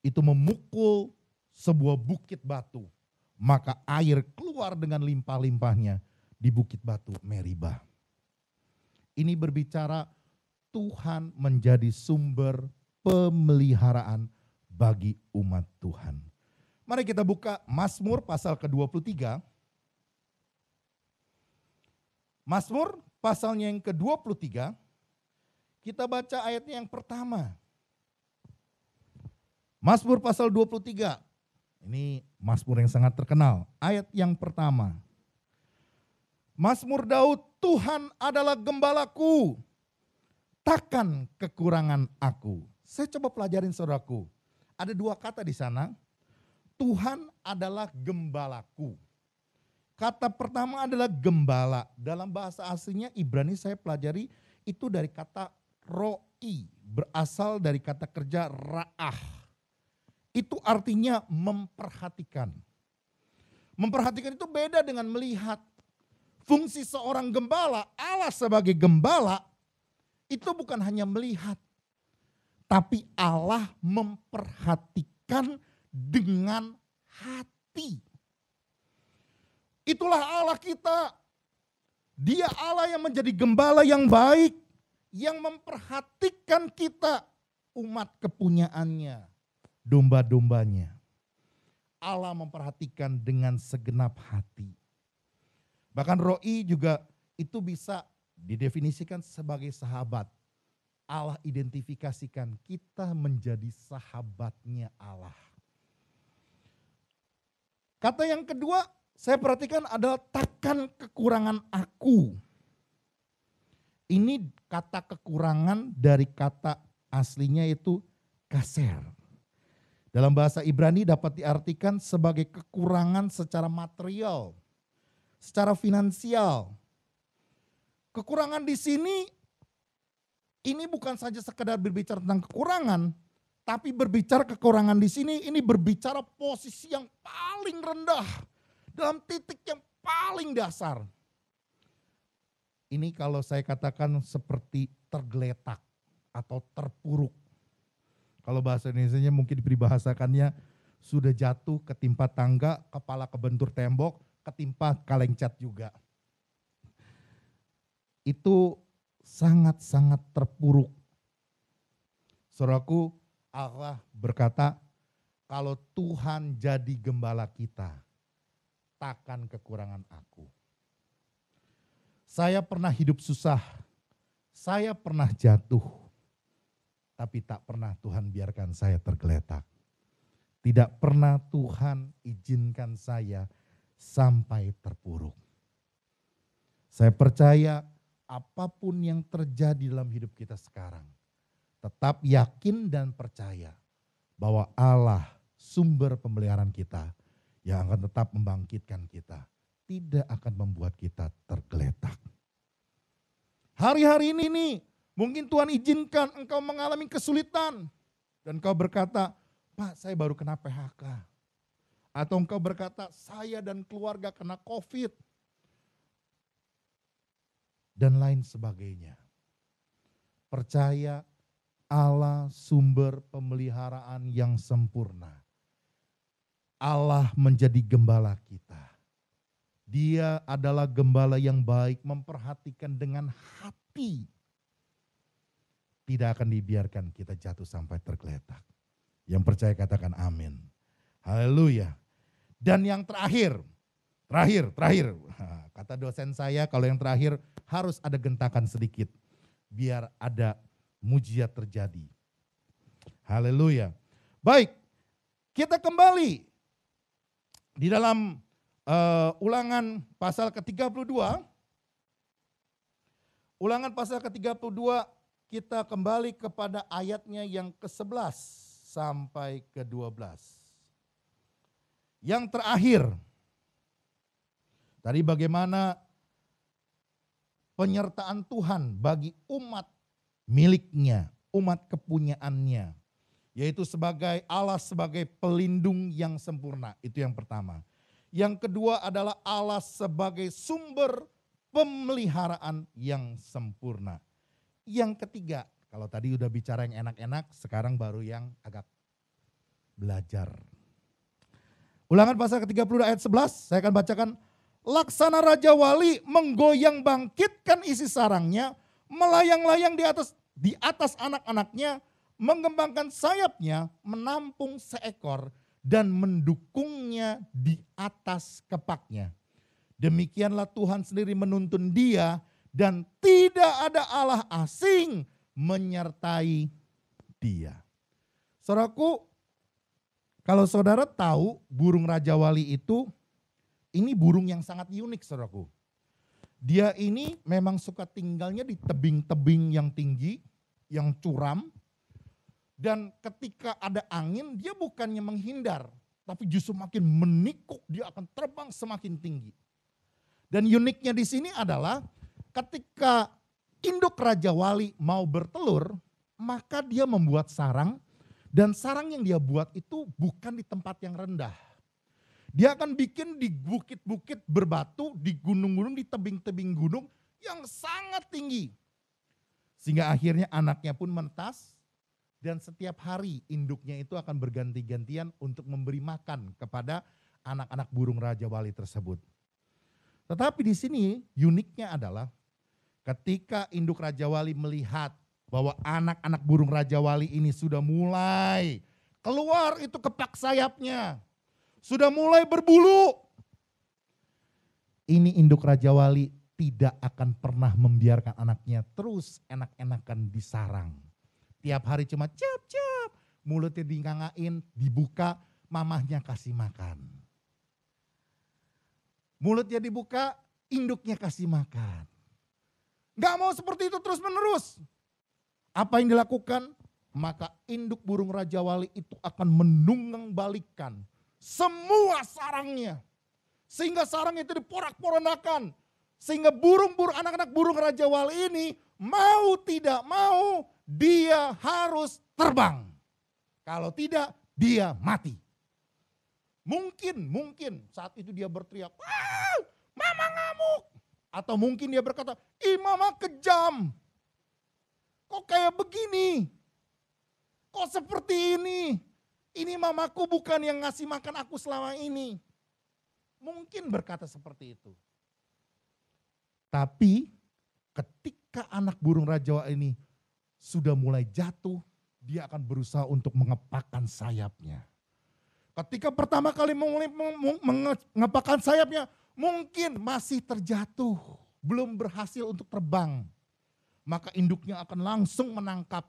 itu memukul sebuah bukit batu. Maka air keluar dengan limpah-limpahnya di bukit batu Meriba. Ini berbicara Tuhan menjadi sumber pemeliharaan bagi umat Tuhan. Mari kita buka Mazmur pasal ke-23. Mazmur pasalnya yang ke-23. Kita baca ayatnya yang pertama. Mazmur pasal 23. Ini Mazmur yang sangat terkenal. Ayat yang pertama. Mazmur Daud, Tuhan adalah gembalaku, takkan kekurangan aku. Saya coba pelajarin saudaraku. Ada dua kata di sana. Tuhan adalah gembalaku. Kata pertama adalah gembala. Dalam bahasa aslinya Ibrani saya pelajari itu dari kata Ro'i berasal dari kata kerja ra'ah. Itu artinya memperhatikan. Memperhatikan itu beda dengan melihat. Fungsi seorang gembala, Allah sebagai gembala, itu bukan hanya melihat. Tapi Allah memperhatikan dengan hati. Itulah Allah kita. Dia Allah yang menjadi gembala yang baik. Yang memperhatikan kita, umat kepunyaannya, domba-dombanya. Allah memperhatikan dengan segenap hati. Bahkan Ro'i juga itu bisa didefinisikan sebagai sahabat. Allah identifikasikan kita menjadi sahabatnya Allah. Kata yang kedua saya perhatikan adalah takkan kekurangan aku. Ini kata kekurangan dari kata aslinya itu kaser. Dalam bahasa Ibrani dapat diartikan sebagai kekurangan secara material, secara finansial. Kekurangan di sini ini bukan saja sekedar berbicara tentang kekurangan, tapi berbicara kekurangan di sini ini berbicara posisi yang paling rendah, dalam titik yang paling dasar. Ini kalau saya katakan seperti tergeletak atau terpuruk. Kalau bahasa Indonesianya mungkin dibahasakannya sudah jatuh ketimpa tangga, kepala kebentur tembok, ketimpa kaleng cat juga. Itu sangat-sangat terpuruk. Saudaraku, Allah berkata, kalau Tuhan jadi gembala kita, takkan kekurangan aku. Saya pernah hidup susah, saya pernah jatuh, tapi tak pernah Tuhan biarkan saya tergeletak. Tidak pernah Tuhan izinkan saya sampai terpuruk. Saya percaya apapun yang terjadi dalam hidup kita sekarang, tetap yakin dan percaya bahwa Allah sumber pemeliharaan kita yang akan tetap membangkitkan kita. Tidak akan membuat kita tergeletak. Hari-hari ini mungkin Tuhan izinkan engkau mengalami kesulitan. Dan engkau berkata, Pak saya baru kena PHK. Atau engkau berkata, saya dan keluarga kena COVID. Dan lain sebagainya. Percaya Allah sumber pemeliharaan yang sempurna. Allah menjadi gembala kita. Dia adalah gembala yang baik, memperhatikan dengan hati. Tidak akan dibiarkan kita jatuh sampai tergeletak. Yang percaya katakan amin. Haleluya. Dan yang terakhir. Kata dosen saya kalau yang terakhir harus ada gentakan sedikit. Biar ada mujizat terjadi. Haleluya. Baik, kita kembali di dalam Ulangan pasal ke-32. Ulangan pasal ke-32 kita kembali kepada ayatnya yang ke-11 sampai ke-12. Yang terakhir, tadi bagaimana penyertaan Tuhan bagi umat miliknya, umat kepunyaannya. Yaitu sebagai Allah sebagai pelindung yang sempurna, itu yang pertama. Yang kedua adalah Allah sebagai sumber pemeliharaan yang sempurna. Yang ketiga, kalau tadi udah bicara yang enak-enak, sekarang baru yang agak belajar. Ulangan pasal ke-30 ayat 11, saya akan bacakan. Laksana Raja Wali menggoyang bangkitkan isi sarangnya, melayang-layang di atas anak-anaknya, mengembangkan sayapnya, menampung seekor, dan mendukungnya di atas kepaknya. Demikianlah Tuhan sendiri menuntun dia dan tidak ada Allah asing menyertai dia. Saudaraku, kalau saudara tahu burung Raja Wali itu, ini burung yang sangat unik saudaraku. Dia ini memang suka tinggalnya di tebing-tebing yang tinggi, yang curam. Dan ketika ada angin dia bukannya menghindar, tapi justru makin menikuk, dia akan terbang semakin tinggi. Dan uniknya di sini adalah ketika induk Raja Wali mau bertelur, maka dia membuat sarang, dan sarang yang dia buat itu bukan di tempat yang rendah. Dia akan bikin di bukit-bukit berbatu, di gunung-gunung, di tebing-tebing gunung yang sangat tinggi. Sehingga akhirnya anaknya pun menetas, dan setiap hari induknya itu akan berganti-gantian untuk memberi makan kepada anak-anak burung Raja Wali tersebut. Tetapi di sini uniknya adalah ketika induk Raja Wali melihat bahwa anak-anak burung Raja Wali ini sudah mulai keluar itu kepak sayapnya, sudah mulai berbulu. Ini induk Raja Wali tidak akan pernah membiarkan anaknya terus enak-enakan di sarang. Tiap hari cuma cap-cap, mulutnya dikangain, dibuka, mamahnya kasih makan. Mulutnya dibuka, induknya kasih makan. Gak mau seperti itu terus menerus. Apa yang dilakukan? Maka induk burung Raja Wali itu akan menunggang balikan semua sarangnya. Sehingga sarang itu diporak-porandakan. Sehingga anak-anak burung Raja Wali ini mau tidak mau dia harus terbang. Kalau tidak dia mati. Mungkin saat itu dia berteriak, "Wow, mama ngamuk." Atau mungkin dia berkata, "Ih mama kejam. Kok kayak begini? Kok seperti ini? Ini mamaku bukan yang ngasih makan aku selama ini." Mungkin berkata seperti itu. Tapi ketika anak burung Raja Wali ini sudah mulai jatuh, dia akan berusaha untuk mengepakkan sayapnya. Ketika pertama kali mengepakkan sayapnya, mungkin masih terjatuh, belum berhasil untuk terbang. Maka induknya akan langsung menangkap.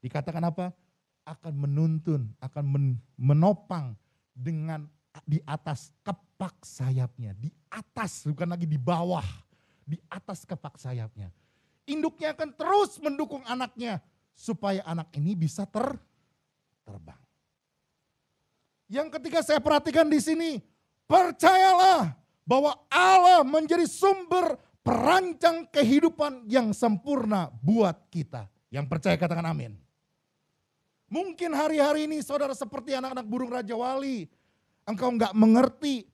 Dikatakan apa? Akan menuntun, akan menopang dengan di atas kepak sayapnya. Di atas, bukan lagi di bawah. Di atas kepak sayapnya. Induknya akan terus mendukung anaknya supaya anak ini bisa terbang. Yang ketiga saya perhatikan di sini, percayalah bahwa Allah menjadi sumber perancang kehidupan yang sempurna buat kita. Yang percaya katakan amin. Mungkin hari-hari ini saudara seperti anak-anak burung Raja Wali, engkau enggak mengerti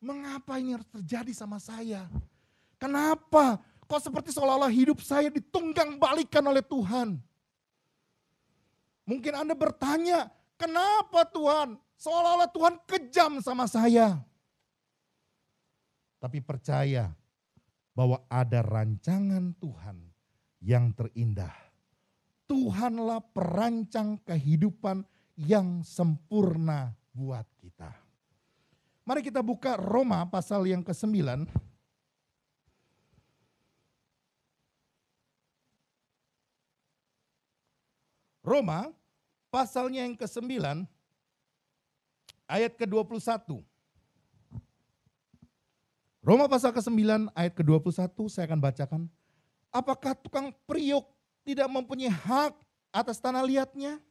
mengapa ini harus terjadi sama saya. Kenapa? Kok seperti seolah-olah hidup saya ditunggang balikan oleh Tuhan. Mungkin Anda bertanya, kenapa Tuhan? Seolah-olah Tuhan kejam sama saya. Tapi percaya bahwa ada rancangan Tuhan yang terindah. Tuhanlah perancang kehidupan yang sempurna buat kita. Mari kita buka Roma pasal yang ke-9. Roma pasalnya yang ke-9 ayat ke-21. Roma pasal ke-9 ayat ke-21 saya akan bacakan. Apakah tukang priuk tidak mempunyai hak atas tanah liatnya?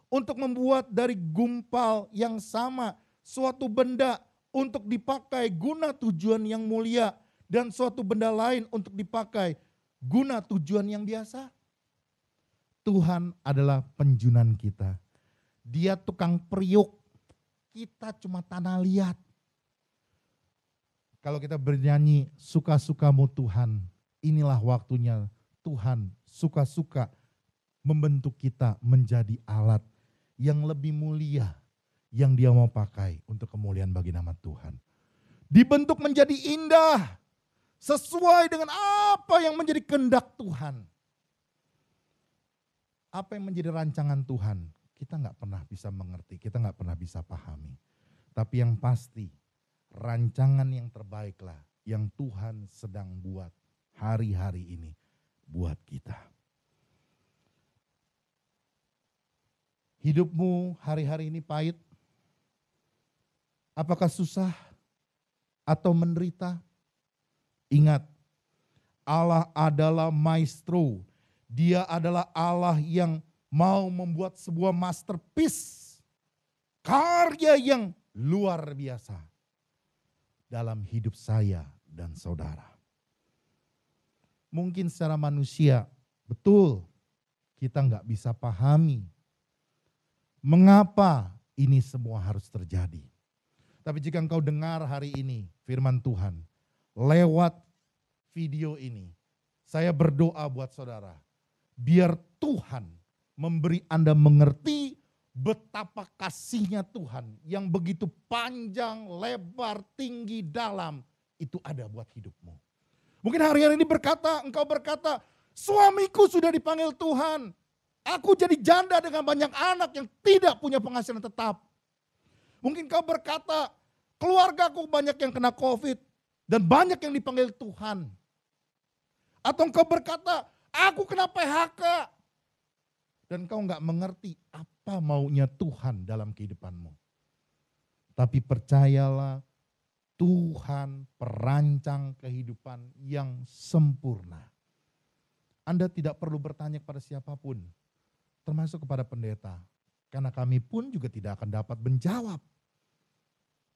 Untuk membuat dari gumpal yang sama suatu benda untuk dipakai guna tujuan yang mulia dan suatu benda lain untuk dipakai guna tujuan yang biasa? Tuhan adalah penjunan kita. Dia tukang priuk. Kita cuma tanah liat. Kalau kita bernyanyi, suka-sukamu Tuhan, inilah waktunya Tuhan suka-suka membentuk kita menjadi alat yang lebih mulia yang dia mau pakai untuk kemuliaan bagi nama Tuhan. Dibentuk menjadi indah sesuai dengan apa yang menjadi kehendak Tuhan. Apa yang menjadi rancangan Tuhan, kita nggak pernah bisa mengerti, kita nggak pernah bisa pahami. Tapi yang pasti, rancangan yang terbaiklah yang Tuhan sedang buat hari-hari ini buat kita. Hidupmu hari-hari ini pahit? Apakah susah atau menderita? Ingat, Allah adalah maestro. Dia adalah Allah yang mau membuat sebuah masterpiece. Karya yang luar biasa dalam hidup saya dan saudara. Mungkin secara manusia, betul, kita nggak bisa pahami mengapa ini semua harus terjadi. Tapi jika engkau dengar hari ini firman Tuhan lewat video ini, saya berdoa buat saudara, biar Tuhan memberi Anda mengerti betapa kasihnya Tuhan yang begitu panjang, lebar, tinggi, dalam, itu ada buat hidupmu. Mungkin hari-hari ini engkau berkata, suamiku sudah dipanggil Tuhan. Aku jadi janda dengan banyak anak yang tidak punya penghasilan tetap. Mungkin kau berkata, keluargaku banyak yang kena COVID dan banyak yang dipanggil Tuhan. Atau engkau berkata, aku kena PHK. Dan kau nggak mengerti apa maunya Tuhan dalam kehidupanmu. Tapi percayalah, Tuhan perancang kehidupan yang sempurna. Anda tidak perlu bertanya kepada siapapun, termasuk kepada pendeta. Karena kami pun juga tidak akan dapat menjawab.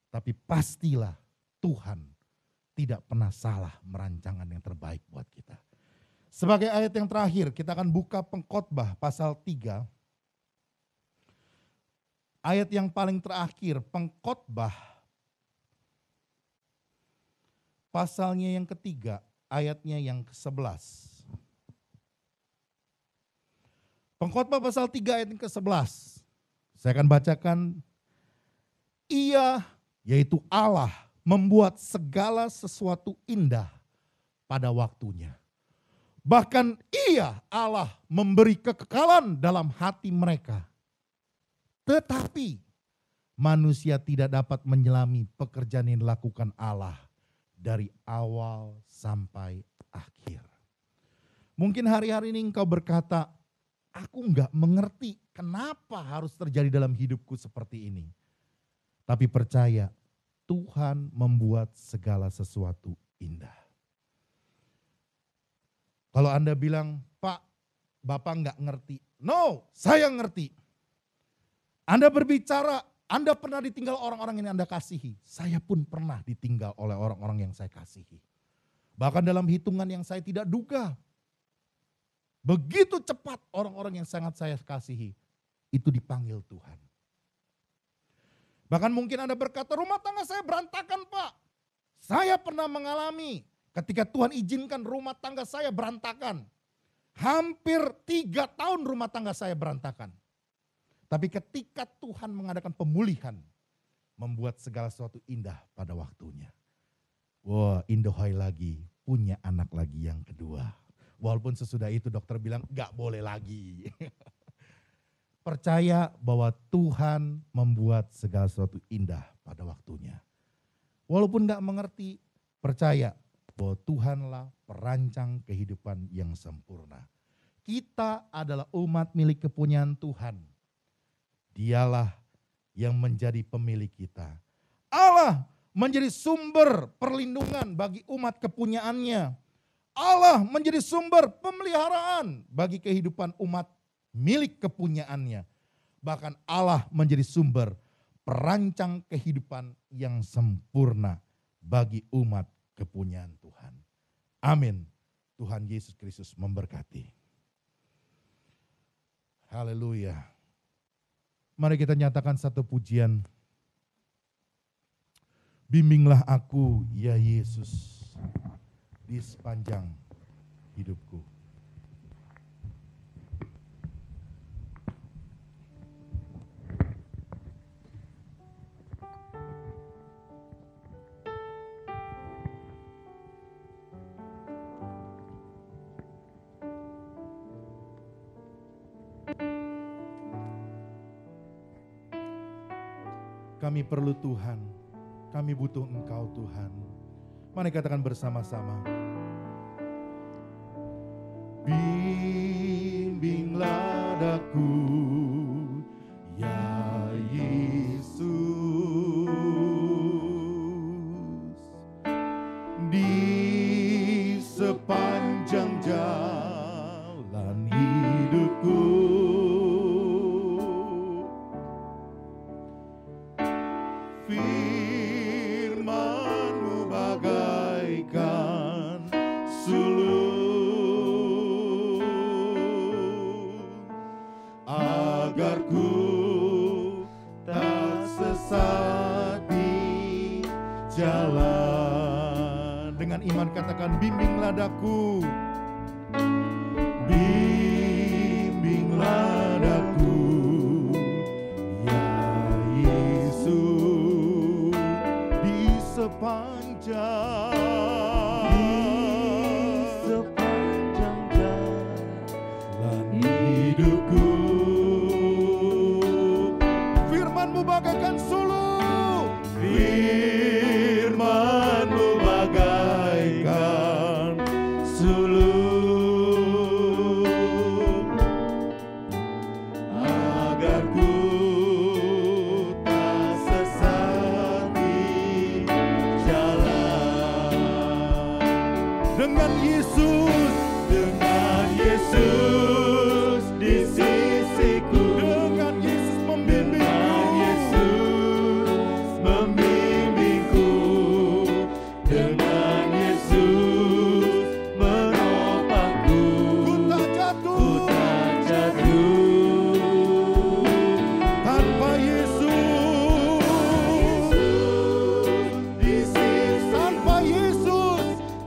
Tapi pastilah Tuhan tidak pernah salah merancangan yang terbaik buat kita. Sebagai ayat yang terakhir, kita akan buka Pengkhotbah pasal 3. Ayat yang paling terakhir, Pengkhotbah pasalnya yang ketiga, ayatnya yang ke-11. Pengkhotbah pasal 3 ayat yang ke-11. Saya akan bacakan. Ia, yaitu Allah, membuat segala sesuatu indah pada waktunya. Bahkan Ia, Allah, memberi kekekalan dalam hati mereka. Tetapi manusia tidak dapat menyelami pekerjaan yang dilakukan Allah dari awal sampai akhir. Mungkin hari-hari ini engkau berkata, aku enggak mengerti kenapa harus terjadi dalam hidupku seperti ini. Tapi percaya, Tuhan membuat segala sesuatu indah. Kalau Anda bilang, Pak, Bapak enggak ngerti. No, saya ngerti. Anda berbicara, Anda pernah ditinggal orang-orang yang Anda kasihi. Saya pun pernah ditinggal oleh orang-orang yang saya kasihi. Bahkan dalam hitungan yang saya tidak duga. Begitu cepat orang-orang yang sangat saya kasihi, itu dipanggil Tuhan. Bahkan mungkin Anda berkata, rumah tangga saya berantakan Pak. Saya pernah mengalami ketika Tuhan izinkan rumah tangga saya berantakan. Hampir 3 tahun rumah tangga saya berantakan. Tapi ketika Tuhan mengadakan pemulihan, membuat segala sesuatu indah pada waktunya. Wah, indohai lagi, punya anak lagi yang kedua. Walaupun sesudah itu dokter bilang gak boleh lagi. Percaya bahwa Tuhan membuat segala sesuatu indah pada waktunya. Walaupun gak mengerti, percaya bahwa Tuhanlah perancang kehidupan yang sempurna. Kita adalah umat milik kepunyaan Tuhan. Dialah yang menjadi pemilik kita. Allah menjadi sumber perlindungan bagi umat kepunyaannya. Allah menjadi sumber pemeliharaan bagi kehidupan umat milik kepunyaannya. Bahkan Allah menjadi sumber perancang kehidupan yang sempurna bagi umat kepunyaan Tuhan. Amin. Tuhan Yesus Kristus memberkati. Haleluya. Mari kita nyatakan satu pujian. Bimbinglah aku ya Yesus di sepanjang hidupku. Kami perlu Tuhan, kami butuh Engkau Tuhan. Mari katakan bersama-sama. Bimbinglah daku, ya Yesus, di sepanjang jalan hidupku. Firman-Mu bagaikan sulur jalan. Dengan iman katakan, bimbinglah daku. Bimbinglah daku, ya Yesus, di sepanjang jalan hidupku. Firman-Mu bagaikan suluh, Firman-Mu bagaikan suluh, agar ku tak sesat di jalan. Dengan Yesus di sisiku, dengan Yesus membimbingku, dengan Yesus menopangku, ku tak jatuh tanpa Yesus di sisi,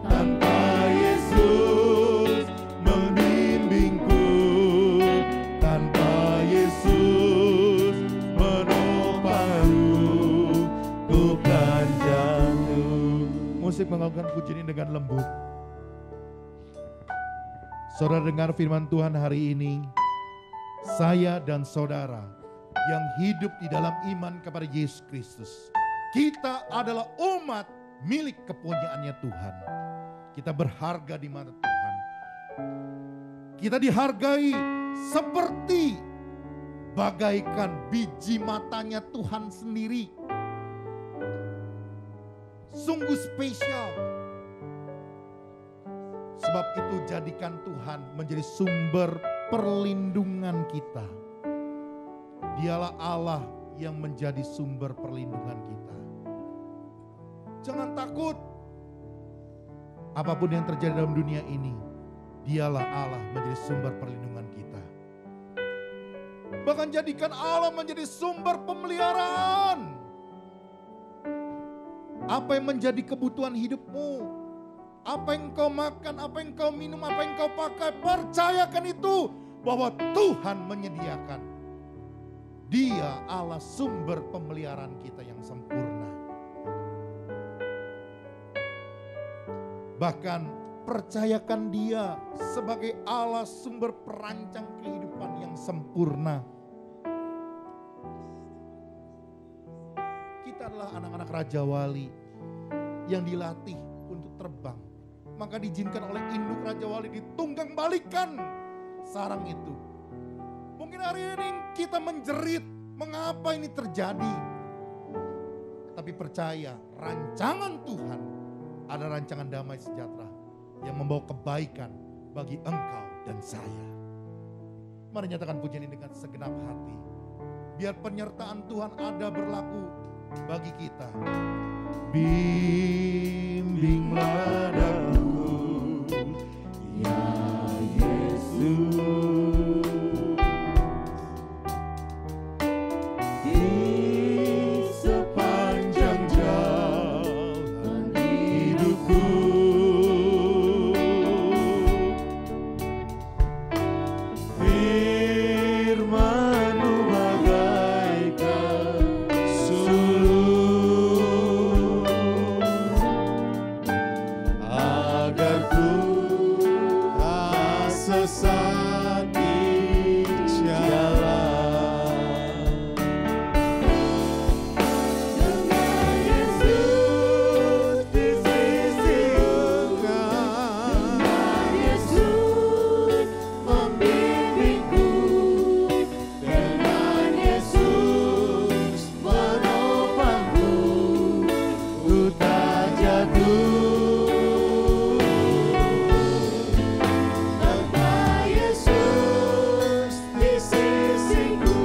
tanpa Yesus membimbingku, tanpa Yesus menopangku, ku kan jatuh. Musik mengakukan pujian ini dengan lembut. Saudara dengar firman Tuhan hari ini. Saya dan saudara yang hidup di dalam iman kepada Yesus Kristus, kita adalah umat milik kepunyaannya Tuhan. Kita berharga di mata Tuhan. Kita dihargai seperti bagaikan biji matanya Tuhan sendiri. Sungguh spesial. Sebab itu jadikan Tuhan menjadi sumber perlindungan kita. Dialah Allah yang menjadi sumber perlindungan kita. Jangan takut. Apapun yang terjadi dalam dunia ini, dialah Allah menjadi sumber perlindungan kita. Bahkan jadikan Allah menjadi sumber pemeliharaan. Apa yang menjadi kebutuhan hidupmu, apa yang kau makan, apa yang kau minum, apa yang kau pakai, percayakan itu bahwa Tuhan menyediakan. Dia Allah sumber pemeliharaan kita yang sempurna. Bahkan percayakan Dia sebagai Allah sumber perancang kehidupan yang sempurna. Kita adalah anak-anak Raja Wali yang dilatih untuk terbang. Maka diizinkan oleh induk Raja Wali ditunggang balikan sarang itu. Mungkin hari ini kita menjerit, mengapa ini terjadi? Tapi percaya, rancangan Tuhan ada rancangan damai sejahtera yang membawa kebaikan bagi engkau dan saya. Mari nyatakan pujian ini dengan segenap hati. Biar penyertaan Tuhan ada berlaku bagi kita. Bimbinglah daku, ya Yesus, di sepanjang jalan hidupku. Firman-Mu bagaikan suluh, agar ku tak sesat di jalan. Dengan Yesus di sisiku, dengan Yesus membimbingku, dengan Yesus menopangku, ku tak jatuh. Tanpa Yesus di sisiku,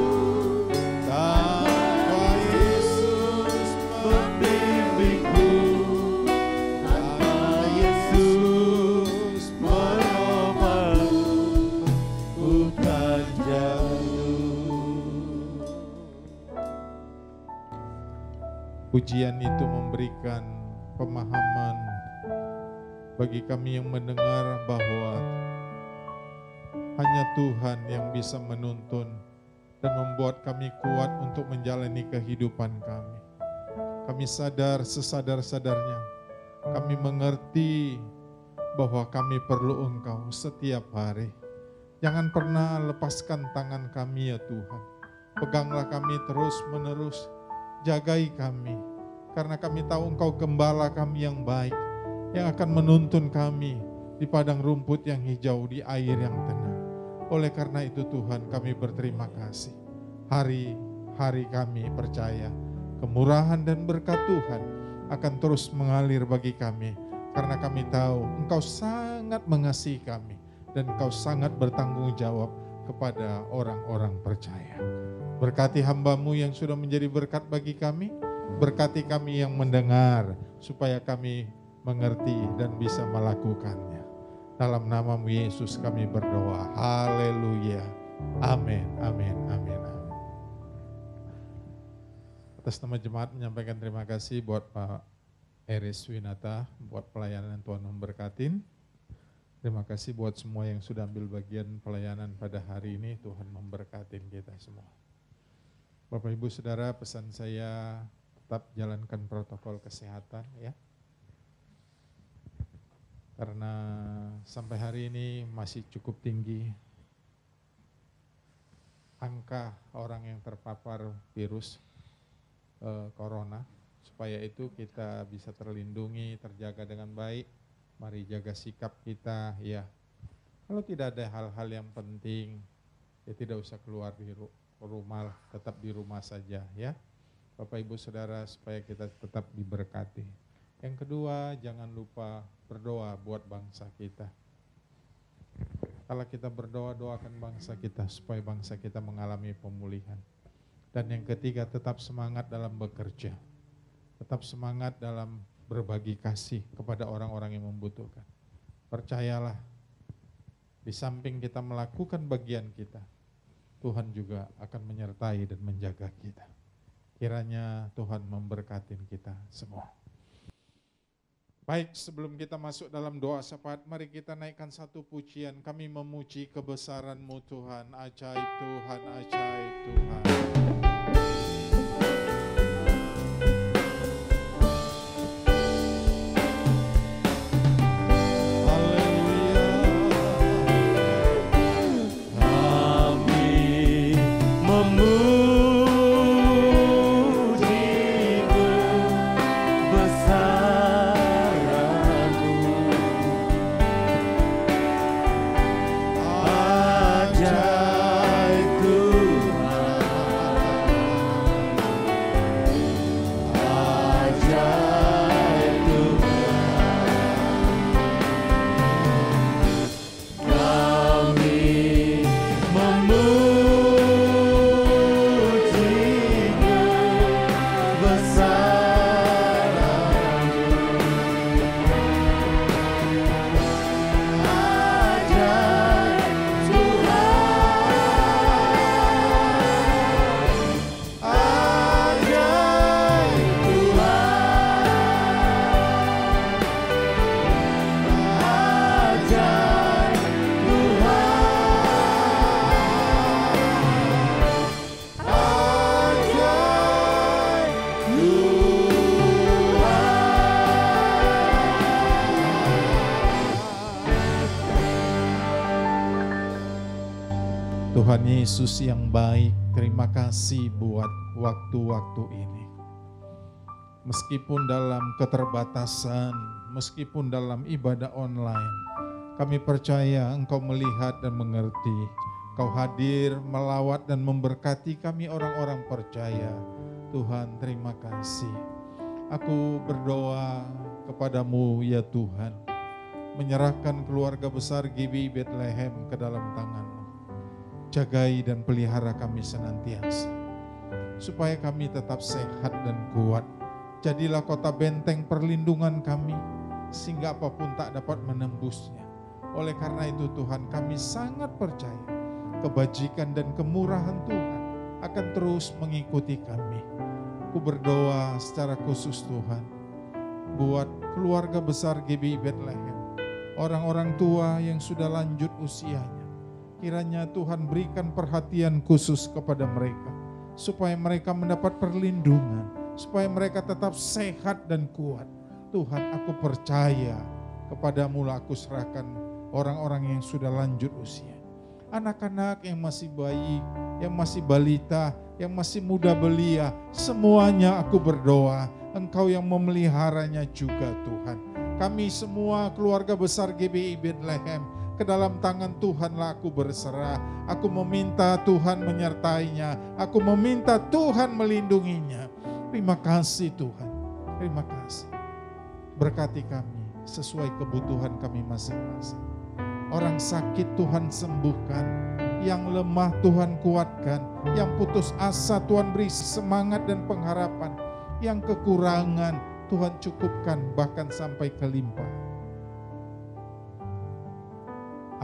tanpa Yesus membimbingku, tanpa Yesus menopangku, ku tak jatuh. Pujian itu memberikan pemahaman bagi kami yang mendengar bahwa hanya Tuhan yang bisa menuntun dan membuat kami kuat untuk menjalani kehidupan kami. Kami sadar sesadar-sadarnya, kami mengerti bahwa kami perlu Engkau setiap hari. Jangan pernah lepaskan tangan kami ya Tuhan. Peganglah kami terus-menerus, jagai kami. Karena kami tahu Engkau gembala kami yang baik, yang akan menuntun kami di padang rumput yang hijau, di air yang tenang. Oleh karena itu Tuhan, kami berterima kasih. Hari-hari kami percaya kemurahan dan berkat Tuhan akan terus mengalir bagi kami. Karena kami tahu Engkau sangat mengasihi kami dan Engkau sangat bertanggung jawab kepada orang-orang percaya. Berkati hamba-Mu yang sudah menjadi berkat bagi kami. Berkati kami yang mendengar supaya kami mengerti dan bisa melakukannya. Dalam nama-Mu Yesus kami berdoa. Haleluya. Amin, amin, amin, amin. Atas nama jemaat menyampaikan terima kasih buat Pak Eris Winata, buat pelayanan yang Tuhan memberkatin. Terima kasih buat semua yang sudah ambil bagian pelayanan pada hari ini. Tuhan memberkatin kita semua. Bapak Ibu Saudara, pesan saya tetap jalankan protokol kesehatan ya. Karena sampai hari ini masih cukup tinggi angka orang yang terpapar virus corona. Supaya itu kita bisa terlindungi, terjaga dengan baik. Mari jaga sikap kita ya. Kalau tidak ada hal-hal yang penting, ya tidak usah keluar di rumah, tetap di rumah saja ya. Bapak Ibu Saudara, supaya kita tetap diberkati. Yang kedua, jangan lupa berdoa buat bangsa kita. Kalau kita berdoa, doakan bangsa kita supaya bangsa kita mengalami pemulihan. Dan yang ketiga, tetap semangat dalam bekerja. Tetap semangat dalam berbagi kasih kepada orang-orang yang membutuhkan. Percayalah, di samping kita melakukan bagian kita, Tuhan juga akan menyertai dan menjaga kita. Kiranya Tuhan memberkatin kita semua. Baik, sebelum kita masuk dalam doa syafaat, mari kita naikkan satu pujian. Kami memuji kebesaran-Mu Tuhan, ajaib Tuhan, ajaib Tuhan. Tuhan Yesus yang baik, terima kasih buat waktu-waktu ini. Meskipun dalam keterbatasan, meskipun dalam ibadah online, kami percaya Engkau melihat dan mengerti. Engkau hadir, melawat dan memberkati kami orang-orang percaya. Tuhan, terima kasih. Aku berdoa kepadamu ya Tuhan, menyerahkan keluarga besar GBI Bethlehem ke dalam tangan-Mu. Jagai dan pelihara kami senantiasa, supaya kami tetap sehat dan kuat. Jadilah kota benteng perlindungan kami, sehingga apapun tak dapat menembusnya. Oleh karena itu Tuhan, kami sangat percaya kebajikan dan kemurahan Tuhan akan terus mengikuti kami. Aku berdoa secara khusus Tuhan, buat keluarga besar GBI Bethlehem, orang-orang tua yang sudah lanjut usianya. Kiranya Tuhan berikan perhatian khusus kepada mereka, supaya mereka mendapat perlindungan, supaya mereka tetap sehat dan kuat. Tuhan, aku percaya kepadamu lah aku serahkan orang-orang yang sudah lanjut usia. Anak-anak yang masih bayi, yang masih balita, yang masih muda belia, semuanya aku berdoa, Engkau yang memeliharanya juga Tuhan. Kami semua keluarga besar GBI Bethlehem, ke dalam tangan Tuhanlah aku berserah. Aku meminta Tuhan menyertainya, aku meminta Tuhan melindunginya. Terima kasih Tuhan, terima kasih. Berkati kami sesuai kebutuhan kami masing-masing. Orang sakit Tuhan sembuhkan, yang lemah Tuhan kuatkan, yang putus asa Tuhan beri semangat dan pengharapan, yang kekurangan Tuhan cukupkan bahkan sampai kelimpahan.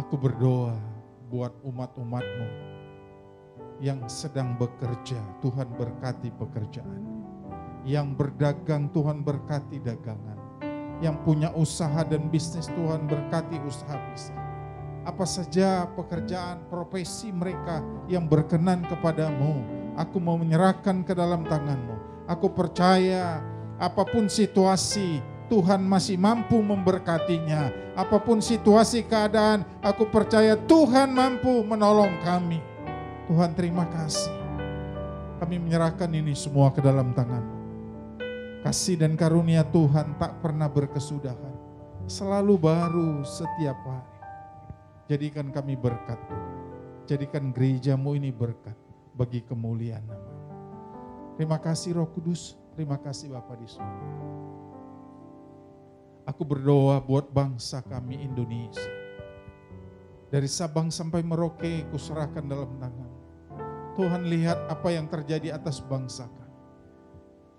Aku berdoa buat umat-umat-Mu yang sedang bekerja, Tuhan berkati pekerjaan. Yang berdagang Tuhan berkati dagangan. Yang punya usaha dan bisnis Tuhan berkati usaha bisnis. Apa saja pekerjaan, profesi mereka yang berkenan kepadamu, aku mau menyerahkan ke dalam tangan-Mu. Aku percaya apapun situasi, Tuhan masih mampu memberkatinya. Apapun situasi keadaan, aku percaya Tuhan mampu menolong kami. Tuhan terima kasih. Kami menyerahkan ini semua ke dalam tangan-Mu. Kasih dan karunia Tuhan tak pernah berkesudahan. Selalu baru setiap hari. Jadikan kami berkat Tuhan. Jadikan gereja-Mu ini berkat bagi kemuliaan nama-Mu. Terima kasih Roh Kudus. Terima kasih Bapa di surga. Aku berdoa buat bangsa kami Indonesia. Dari Sabang sampai Merauke kuserahkan dalam tangan. Tuhan lihat apa yang terjadi atas bangsa kami.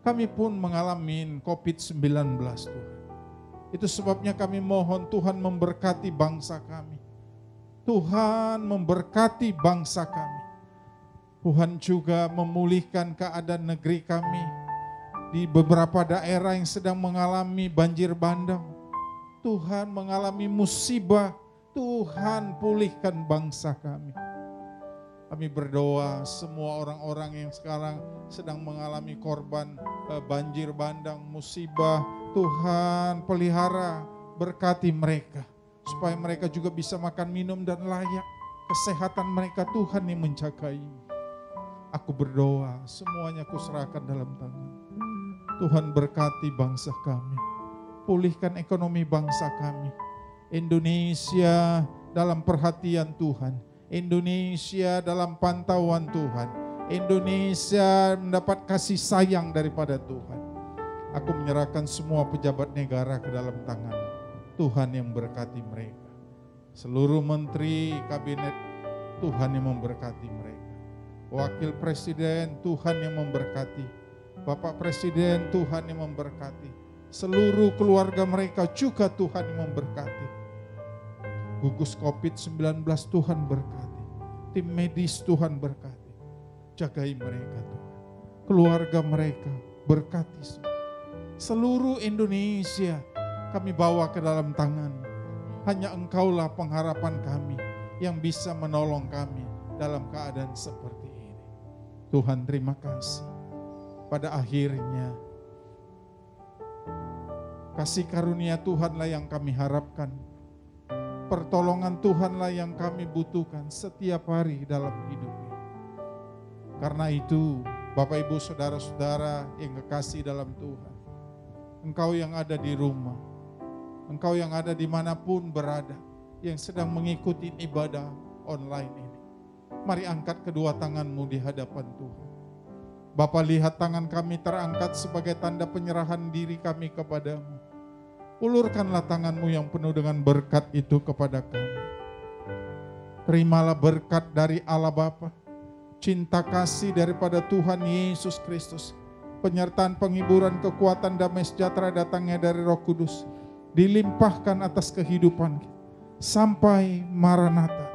Kami pun mengalami COVID-19 Tuhan. Itu sebabnya kami mohon Tuhan memberkati bangsa kami. Tuhan memberkati bangsa kami. Tuhan juga memulihkan keadaan negeri kami. Di beberapa daerah yang sedang mengalami banjir bandang. Tuhan mengalami musibah. Tuhan pulihkan bangsa kami. Kami berdoa semua orang-orang yang sekarang sedang mengalami korban banjir bandang, musibah. Tuhan pelihara, berkati mereka. Supaya mereka juga bisa makan, minum dan layak. Kesehatan mereka Tuhan yang menjagai. Aku berdoa semuanya aku serahkan dalam tangan. Tuhan berkati bangsa kami. Pulihkan ekonomi bangsa kami. Indonesia dalam perhatian Tuhan. Indonesia dalam pantauan Tuhan. Indonesia mendapat kasih sayang daripada Tuhan. Aku menyerahkan semua pejabat negara ke dalam tangan Tuhan yang berkati mereka. Seluruh menteri kabinet Tuhan yang memberkati mereka. Wakil presiden Tuhan yang memberkati. Bapak presiden Tuhan yang memberkati. Seluruh keluarga mereka juga Tuhan yang memberkati. Gugus COVID-19 Tuhan berkati. Tim medis Tuhan berkati. Jagai mereka Tuhan. Keluarga mereka berkati semua. Seluruh Indonesia kami bawa ke dalam tangan. Hanya Engkaulah pengharapan kami yang bisa menolong kami dalam keadaan seperti ini. Tuhan terima kasih. Pada akhirnya kasih karunia Tuhanlah yang kami harapkan. Pertolongan Tuhanlah yang kami butuhkan setiap hari dalam hidup ini. Karena itu, Bapak Ibu Saudara-saudara yang kekasih dalam Tuhan, Engkau yang ada di rumah, Engkau yang ada dimanapun berada, yang sedang mengikuti ibadah online ini, mari angkat kedua tanganmu di hadapan Tuhan. Bapa, lihat tangan kami terangkat sebagai tanda penyerahan diri kami kepadamu. Ulurkanlah tanganmu yang penuh dengan berkat itu kepada kami. Terimalah berkat dari Allah Bapa, cinta kasih daripada Tuhan Yesus Kristus, penyertaan, penghiburan, kekuatan, damai sejahtera datangnya dari Roh Kudus, dilimpahkan atas kehidupan kita sampai Maranatha.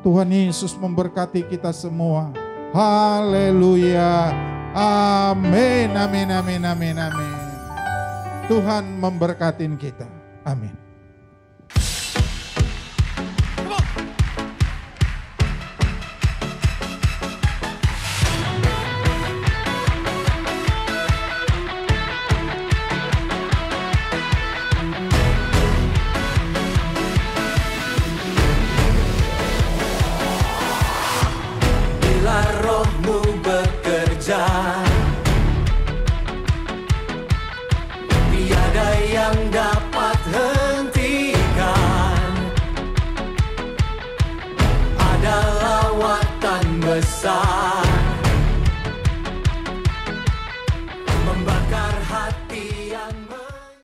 Tuhan Yesus memberkati kita semua. Haleluya. Amin, amin, amin, amin, amin. Tuhan memberkatin kita. Amin.